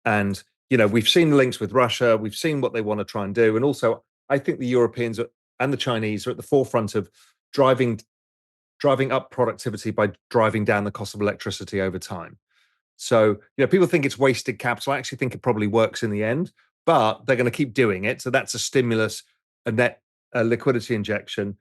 And, we've seen the links with Russia. We've seen what they want to try and do. And also, I think the Europeans and the Chinese are at the forefront of driving up productivity by driving down the cost of electricity over time. So, people think it's wasted capital. I actually think it probably works in the end, but they're going to keep doing it. So that's a stimulus, a net liquidity injection.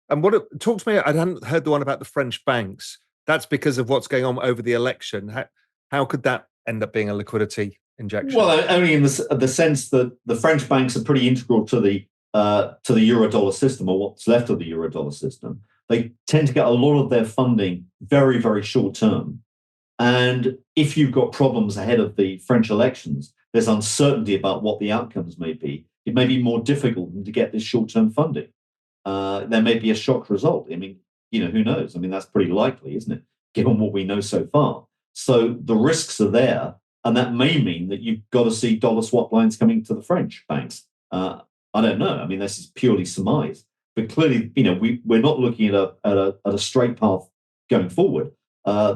And talk to me, I hadn't heard the one about the French banks. That's because of what's going on over the election. How could that end up being a liquidity injection? Well, only in the sense that the French banks are pretty integral to the Eurodollar system, or what's left of the Eurodollar system. They tend to get a lot of their funding very, very short term. And if you've got problems ahead of the French elections, there's uncertainty about what the outcomes may be. It may be more difficult than to get this short-term funding. There may be a shock result. I mean, who knows? I mean, that's pretty likely, isn't it? Given what we know so far. So the risks are there, and that may mean that you've got to see dollar swap lines coming to the French banks. I don't know. I mean, this is purely surmise. But clearly, we're not looking at a straight path going forward.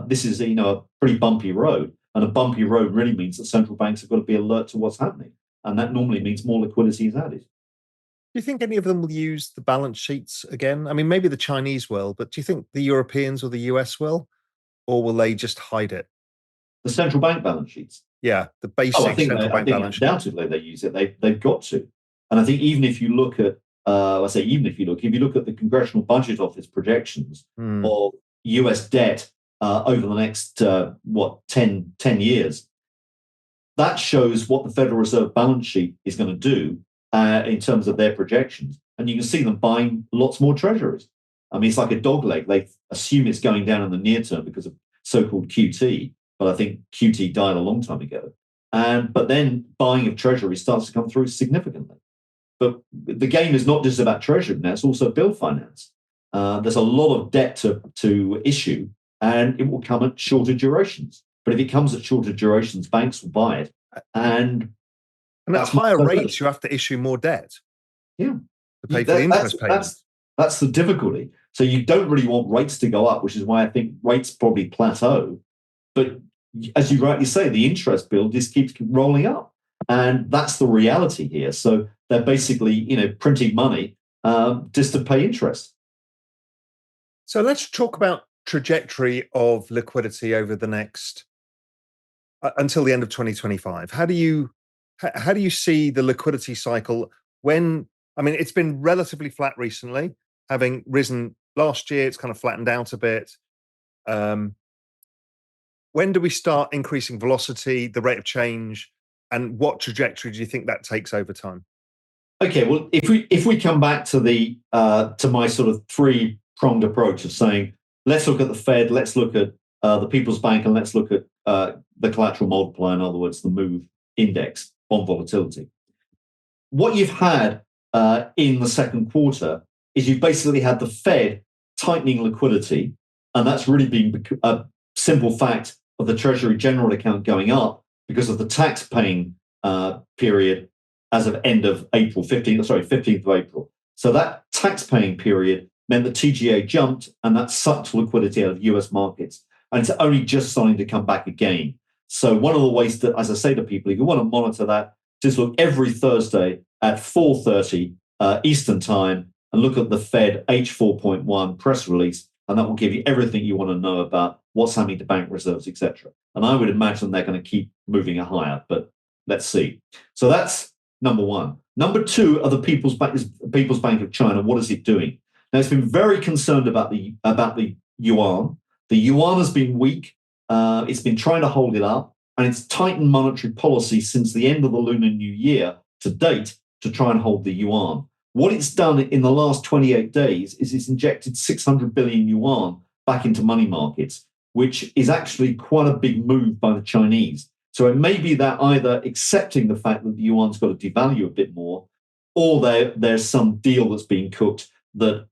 This is a pretty bumpy road, and a bumpy road really means that central banks have got to be alert to what's happening, and that normally means more liquidity is added. Do you think any of them will use the balance sheets again? I mean, maybe the Chinese will, but do you think the Europeans or the US will, or will they just hide it? The central bank balance sheets. Yeah, the basic central bank balance sheet. Undoubtedly they use it. They've got to. And I think even if you look at, if you look at the Congressional Budget Office projections of US debt over the next, 10 years, that shows what the Federal Reserve balance sheet is going to do in terms of their projections. And you can see them buying lots more treasuries. I mean, it's like a dog leg. They assume it's going down in the near term because of so-called QT, but I think QT died a long time ago. But then buying of treasury starts to come through significantly. But the game is not just about treasury now, it's also bill finance. There's a lot of debt to issue, and it will come at shorter durations. But if it comes at shorter durations, banks will buy it. And at higher rates, you have to issue more debt. Yeah. To pay for the interest payments. That's the difficulty. So you don't really want rates to go up, which is why I think rates probably plateau. But as you rightly say, the interest bill just keeps rolling up. And that's the reality here. So they're basically, printing money just to pay interest. So let's talk about trajectory of liquidity over the next until the end of 2025. How do you see the liquidity cycle when? I mean, it's been relatively flat recently, having risen last year. It's kind of flattened out a bit. When do we start increasing velocity, the rate of change, and what trajectory do you think that takes over time? Okay, well, if we come back to to my sort of three-pronged approach of saying, let's look at the Fed, let's look at the People's Bank, and let's look at the collateral multiplier, in other words, the MOVE index on volatility. What you've had in the second quarter is you've basically had the Fed tightening liquidity, and that's really been a simple fact of the Treasury General Account going up because of the tax-paying period as of end of April, 15th of April. So that tax-paying period meant that TGA jumped, and that sucked liquidity out of US markets. And it's only just starting to come back again. So one of the ways that, as I say to people, if you want to monitor that, just look every Thursday at 4:30 Eastern time and look at the Fed H4.1 press release, and that will give you everything you want to know about what's happening to bank reserves, etc. And I would imagine they're going to keep moving it higher, but let's see. So that's number one. Number two are the People's Bank of China. What is it doing? Now, it's been very concerned about the yuan. The yuan has been weak. It's been trying to hold it up, and it's tightened monetary policy since the end of the Lunar New Year to date to try and hold the yuan. What it's done in the last 28 days is it's injected 600 billion yuan back into money markets, which is actually quite a big move by the Chinese. So it may be that either accepting the fact that the yuan's got to devalue a bit more, or there's some deal that's being cooked that,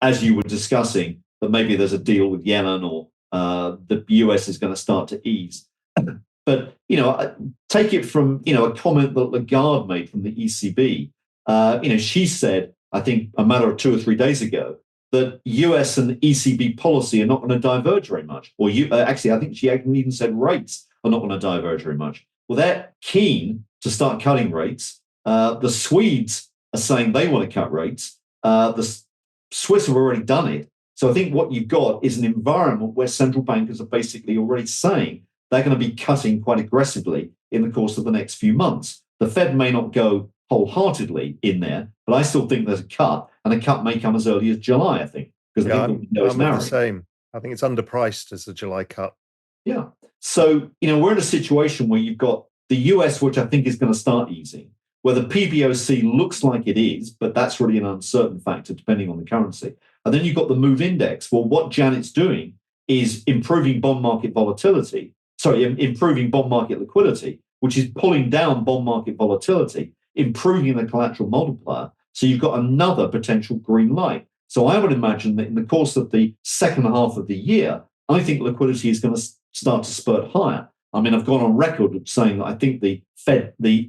as you were discussing, that maybe there's a deal with Yellen or the US is going to start to ease. But, take it from, a comment that Lagarde made from the ECB. She said, I think a matter of 2 or 3 days ago, that US and ECB policy are not going to diverge very much. Or actually, I think she even said rates are not going to diverge very much. Well, they're keen to start cutting rates. The Swedes are saying they want to cut rates. The Swiss have already done it. So I think what you've got is an environment where central bankers are basically already saying they're going to be cutting quite aggressively in the course of the next few months. The Fed may not go wholeheartedly in there, but I still think there's a cut, and a cut may come as early as July, I think, because I think the window is narrowing. The same. I think it's underpriced as the July cut. Yeah. So, we're in a situation where you've got the US, which I think is going to start easing, where the PBOC looks like it is, but that's really an uncertain factor depending on the currency. And then you've got the MOVE index. Well, what Janet's doing is improving bond market liquidity, which is pulling down bond market volatility, improving the collateral multiplier. So you've got another potential green light. So I would imagine that in the course of the second half of the year, I think liquidity is going to start to spurt higher. I mean, I've gone on record of saying that I think the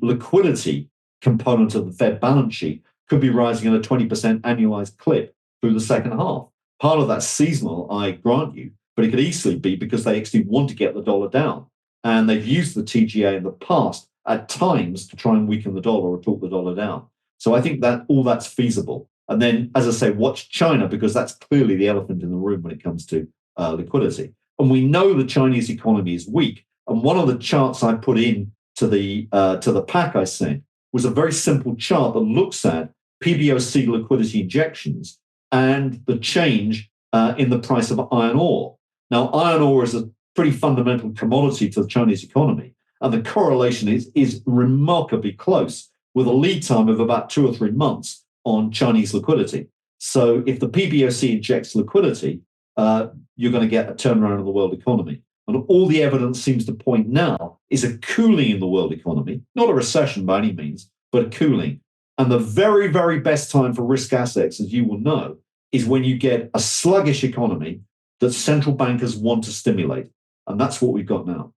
liquidity component of the Fed balance sheet could be rising at a 20% annualized clip through the second half. Part of that's seasonal, I grant you, but it could easily be because they actually want to get the dollar down. And they've used the TGA in the past at times to try and weaken the dollar or talk the dollar down. So I think that all that's feasible. And then, as I say, watch China, because that's clearly the elephant in the room when it comes to liquidity. and we know the Chinese economy is weak. And one of the charts I put in to the pack I sent was a very simple chart that looks at PBOC liquidity injections and the change in the price of iron ore. Now, iron ore is a pretty fundamental commodity to the Chinese economy, and the correlation is remarkably close, with a lead time of about 2 or 3 months on Chinese liquidity. So if the PBOC injects liquidity, you're going to get a turnaround in the world economy. And all the evidence seems to point now is a cooling in the world economy, not a recession by any means, but a cooling. And the very, very best time for risk assets, as you will know, is when you get a sluggish economy that central bankers want to stimulate. And that's what we've got now.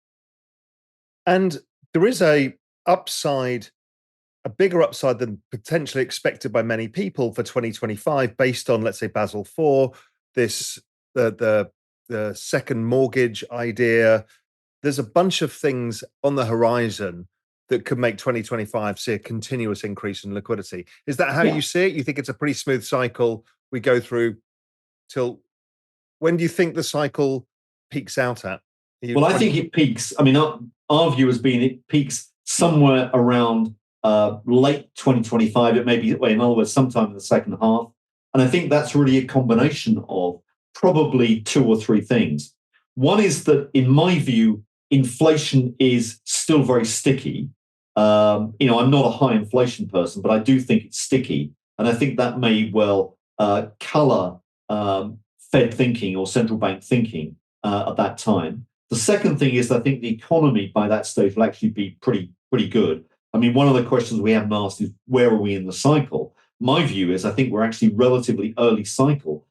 And there is a bigger upside than potentially expected by many people for 2025, based on, let's say, Basel IV, the second mortgage idea. There's a bunch of things on the horizon that could make 2025 see a continuous increase in liquidity. Is that how you see it? You think it's a pretty smooth cycle we go through till when do you think the cycle peaks out at? Well, I think it peaks. I mean, our view has been it peaks somewhere around late 2025. It may be, in other words, sometime in the second half. And I think that's really a combination of probably 2 or 3 things. One is that, in my view, inflation is still very sticky. I'm not a high inflation person, but I do think it's sticky. And I think that may well color Fed thinking or central bank thinking at that time. The second thing is I think the economy by that stage will actually be pretty good. I mean, one of the questions we haven't asked is where are we in the cycle? My view is I think we're actually relatively early cycle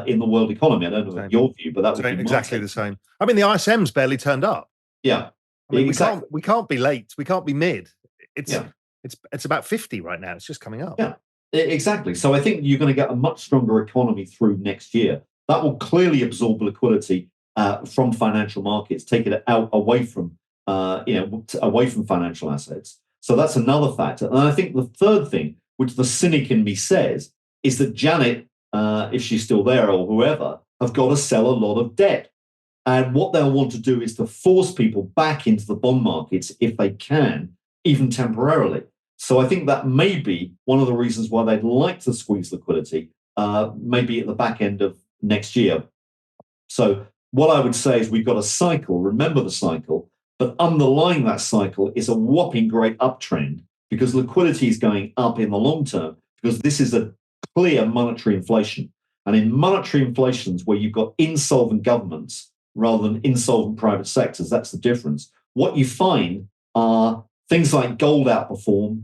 in the world economy. I don't know what your view, but that would be exactly the same. I mean, the ISM's barely turned up. Yeah. I mean, we can't be late. We can't be mid. It's about 50 right now. It's just coming up. Yeah, exactly. So I think you're going to get a much stronger economy through next year. That will clearly absorb liquidity from financial markets, take it out away from financial assets. So that's another factor. And I think the third thing, which the cynic in me says, is that Janet, if she's still there or whoever, have got to sell a lot of debt. And what they'll want to do is to force people back into the bond markets if they can, even temporarily. So I think that may be one of the reasons why they'd like to squeeze liquidity, maybe at the back end of next year. So what I would say is we've got a cycle, remember the cycle, but underlying that cycle is a whopping great uptrend because liquidity is going up in the long term because this is a clear monetary inflation. And in monetary inflations where you've got insolvent governments rather than insolvent private sectors, that's the difference. What you find are things like gold outperform.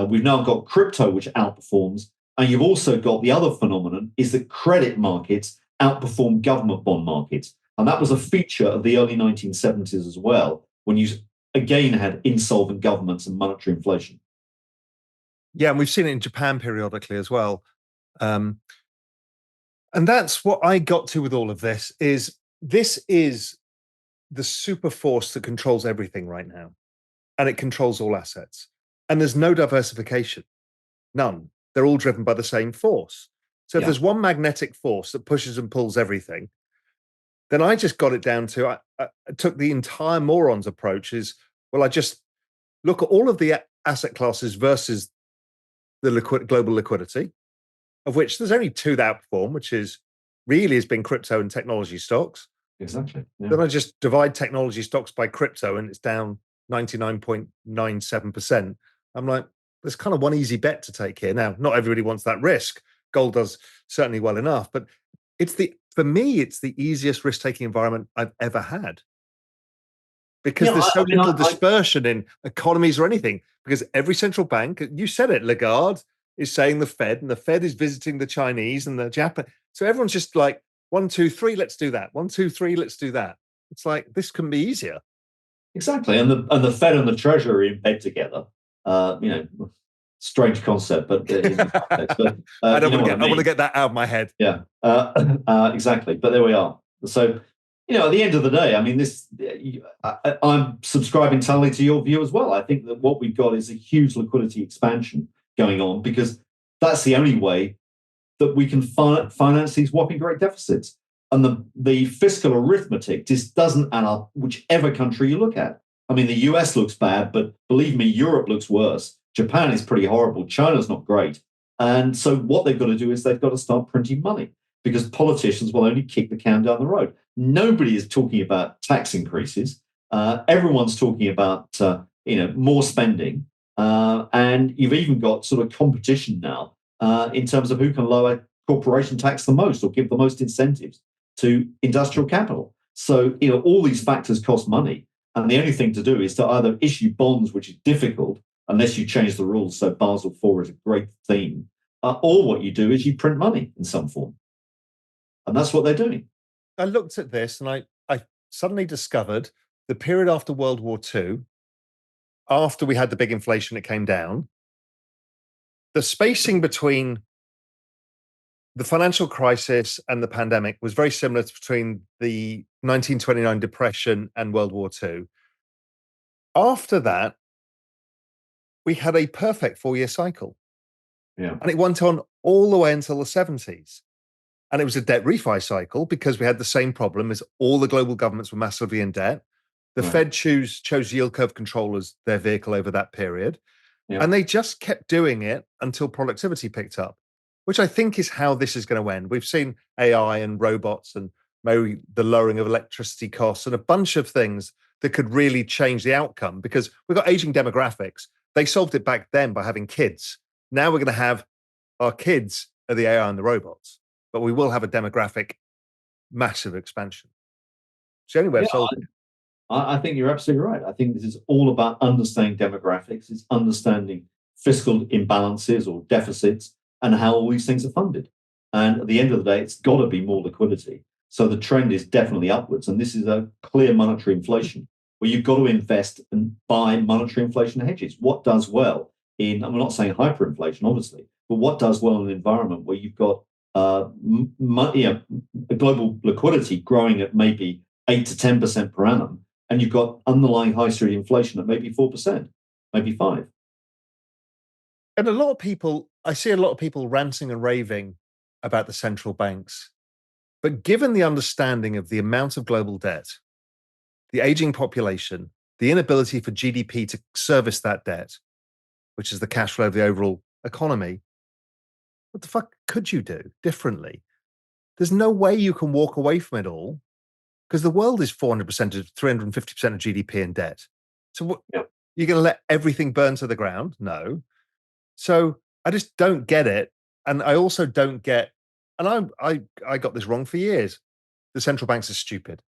We've now got crypto, which outperforms. And you've also got the other phenomenon is that credit markets outperform government bond markets. And that was a feature of the early 1970s as well, when you again had insolvent governments and monetary inflation. Yeah, and we've seen it in Japan periodically as well. And that's what I got to with all of this is the super force that controls everything right now. And it controls all assets. And there's no diversification. None. They're all driven by the same force. So if there's one magnetic force that pushes and pulls everything, then I just got it down to, I took the entire morons approach is, well, I just look at all of the asset classes versus the global liquidity, of which there's only 2 that outperform, which is really has been crypto and technology stocks. Exactly. Yeah. Then I just divide technology stocks by crypto and it's down 99.97%. I'm like, there's kind of one easy bet to take here. Now, not everybody wants that risk. Gold does certainly well enough, but for me, it's the easiest risk-taking environment I've ever had. Because there's so little dispersion in economies or anything. Because every central bank, you said it, Lagarde is saying the Fed, and the Fed is visiting the Chinese and the Japan. So everyone's just like, 1, 2, 3, let's do that. 1, 2, 3, let's do that. It's like, this can be easier. Exactly. And the Fed and the Treasury in bed together, strange concept, but I want to get that out of my head. Yeah, exactly. But there we are. So, at the end of the day, I mean, I'm subscribing totally to your view as well. I think that what we've got is a huge liquidity expansion going on because that's the only way that we can finance these whopping great deficits. And the fiscal arithmetic just doesn't add up whichever country you look at. I mean, the US looks bad, but believe me, Europe looks worse. Japan is pretty horrible. China's not great. And so what they've got to do is they've got to start printing money, because politicians will only kick the can down the road. Nobody is talking about tax increases. Everyone's talking about more spending. And you've even got sort of competition now in terms of who can lower corporation tax the most or give the most incentives to industrial capital. So, all these factors cost money. And the only thing to do is to either issue bonds, which is difficult unless you change the rules. So Basel IV is a great theme. Or what you do is you print money in some form. And that's what they're doing. I looked at this and I suddenly discovered the period after World War II, after we had the big inflation, it came down. The spacing between the financial crisis and the pandemic was very similar between the 1929 depression and World War II. After that, we had a perfect 4-year cycle. Yeah. And it went on all the way until the 70s. And it was a debt refi cycle because we had the same problem as all the global governments were massively in debt. The Fed chose yield curve control as their vehicle over that period. Yeah. And they just kept doing it until productivity picked up, which I think is how this is going to end. We've seen AI and robots and maybe the lowering of electricity costs and a bunch of things that could really change the outcome, because we've got aging demographics. They solved it back then by having kids. Now we're going to have our kids are the AI and the robots, but we will have a demographic massive expansion. It's the only way of solving it. I think you're absolutely right. I think this is all about understanding demographics. It's understanding fiscal imbalances or deficits and how all these things are funded. And at the end of the day, it's got to be more liquidity. So the trend is definitely upwards. And this is a clear monetary inflation where you've got to invest and buy monetary inflation hedges. What does well in, I'm not saying hyperinflation, obviously, but what does well in an environment where you've got global liquidity growing at maybe 8 to 10% per annum, and you've got underlying high street inflation at maybe 4%, maybe 5%. And I see a lot of people ranting and raving about the central banks. But given the understanding of the amount of global debt, the aging population, the inability for GDP to service that debt, which is the cash flow of the overall economy, what the fuck could you do differently? There's no way you can walk away from it all, because the world is 400% to 350% of GDP in debt. So what, you're going to let everything burn to the ground? No. So I just don't get it. And I also don't get, and I got this wrong for years. The central banks are stupid.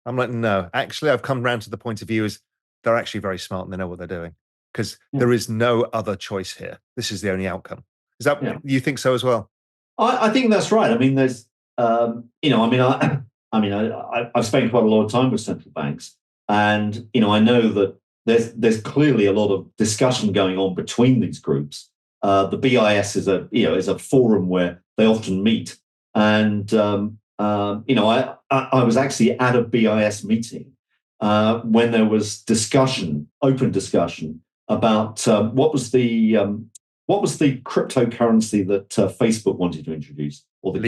I'm like, no, actually, I've come round to the point of view is they're actually very smart and they know what they're doing, because there is no other choice here. This is the only outcome. Is that, you think so as well? I think that's right. I mean, there's, I've spent quite a lot of time with central banks, and, I know that there's clearly a lot of discussion going on between these groups. The BIS is a forum where they often meet. And, I was actually at a BIS meeting when there was open discussion about what was the cryptocurrency that Facebook wanted to introduce, or the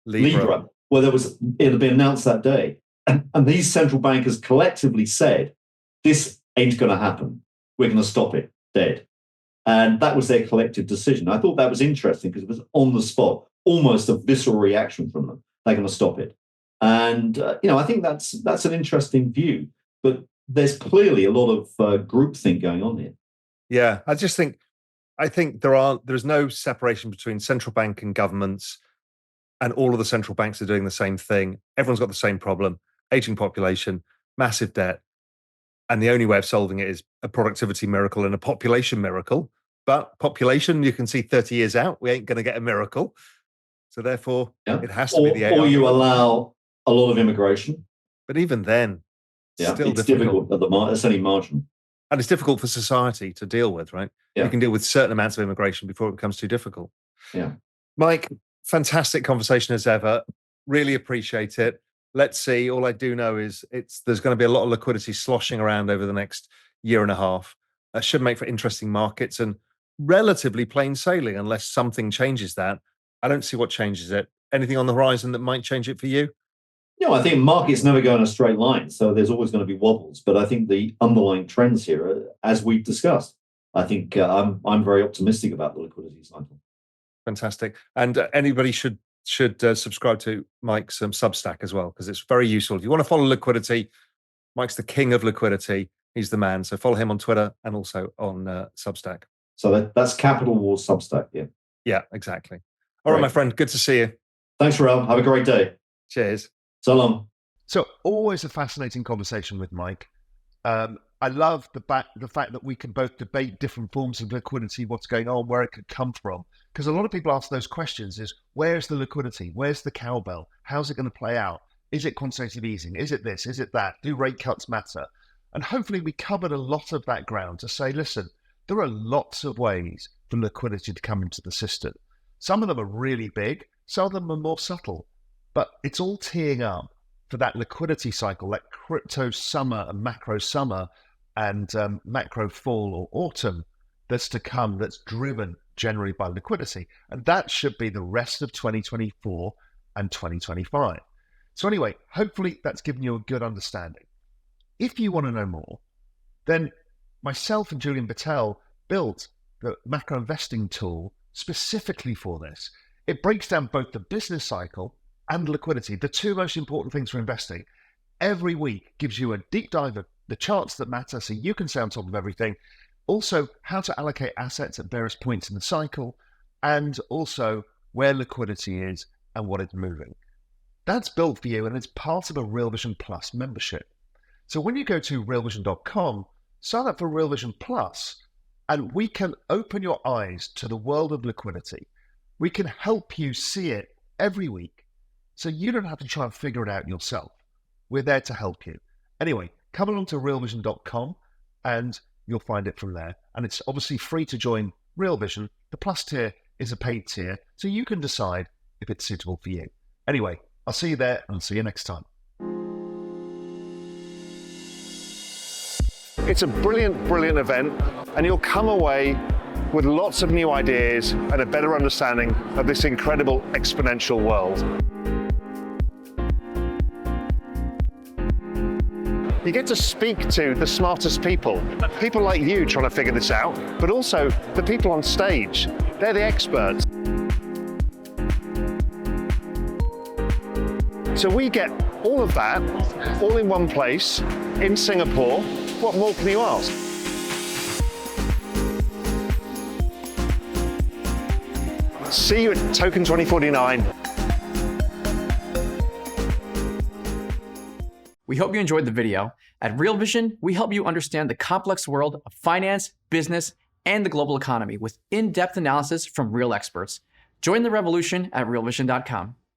Libra. Well, it had been announced that day. And these central bankers collectively said, this ain't going to happen. We're going to stop it dead. And that was their collective decision. I thought that was interesting because it was on the spot, almost a visceral reaction from them. They're going to stop it. And, I think that's an interesting view. But there's clearly a lot of groupthink going on here. Yeah, I think there's no separation between central bank and governments, and all of the central banks are doing the same thing. Everyone's got the same problem: aging population, massive debt. And the only way of solving it is a productivity miracle and a population miracle. But population, you can see 30 years out, we ain't going to get a miracle. So therefore, it has to be the AI. Or you allow a lot of immigration. But even then, it's difficult. It's only marginal. And it's difficult for society to deal with, right? Yeah. You can deal with certain amounts of immigration before it becomes too difficult. Yeah. Mike, fantastic conversation as ever. Really appreciate it. Let's see. All I do know is there's going to be a lot of liquidity sloshing around over the next year and a half. That should make for interesting markets and relatively plain sailing, unless something changes that. I don't see what changes it. anything on the horizon that might change it for you? I think markets never go in a straight line, so there's always going to be wobbles. But I think the underlying trends here, as we've discussed, I think I'm very optimistic about the liquidity cycle. Fantastic. And anybody should subscribe to Mike's Substack as well, because it's very useful. If you want to follow liquidity, Mike's the king of liquidity. He's the man. So follow him on Twitter and also on Substack. So that's Capital Wars Substack, yeah. Yeah, exactly. All right, my friend. Good to see you. Thanks, Raoul. Have a great day. Cheers. So long. So always a fascinating conversation with Mike. I love the fact that we can both debate different forms of liquidity, what's going on, where it could come from. Because a lot of people ask those questions is, where's the liquidity? Where's the cowbell? How's it going to play out? Is it quantitative easing? Is it this? Is it that? Do rate cuts matter? And hopefully we covered a lot of that ground to say, listen, there are lots of ways for liquidity to come into the system. Some of them are really big. Some of them are more subtle. But it's all teeing up for that liquidity cycle, that crypto summer and macro fall or autumn that's to come, that's driven generally by liquidity. And that should be the rest of 2024 and 2025. So anyway, hopefully that's given you a good understanding. If you want to know more, then myself and Julian Patel built the macro investing tool specifically for this. It breaks down both the business cycle and liquidity, the two most important things for investing. Every week gives you a deep dive of the charts that matter so you can stay on top of everything. Also, how to allocate assets at various points in the cycle, and also where liquidity is and what it's moving. That's built for you, and it's part of a Real Vision Plus membership. So when you go to realvision.com, sign up for Real Vision Plus, and we can open your eyes to the world of liquidity. We can help you see it every week, so you don't have to try and figure it out yourself. We're there to help you. Anyway, come along to realvision.com and you'll find it from there. And it's obviously free to join Real Vision. The Plus tier is a paid tier, so you can decide if it's suitable for you. Anyway, I'll see you there and see you next time. It's a brilliant, brilliant event, and you'll come away with lots of new ideas and a better understanding of this incredible exponential world. You get to speak to the smartest people like you trying to figure this out, but also the people on stage. They're the experts. So we get all of that, all in one place, in Singapore. What more can you ask? See you at TOKEN2049. We hope you enjoyed the video. At Real Vision, we help you understand the complex world of finance, business, and the global economy with in-depth analysis from real experts. Join the revolution at realvision.com.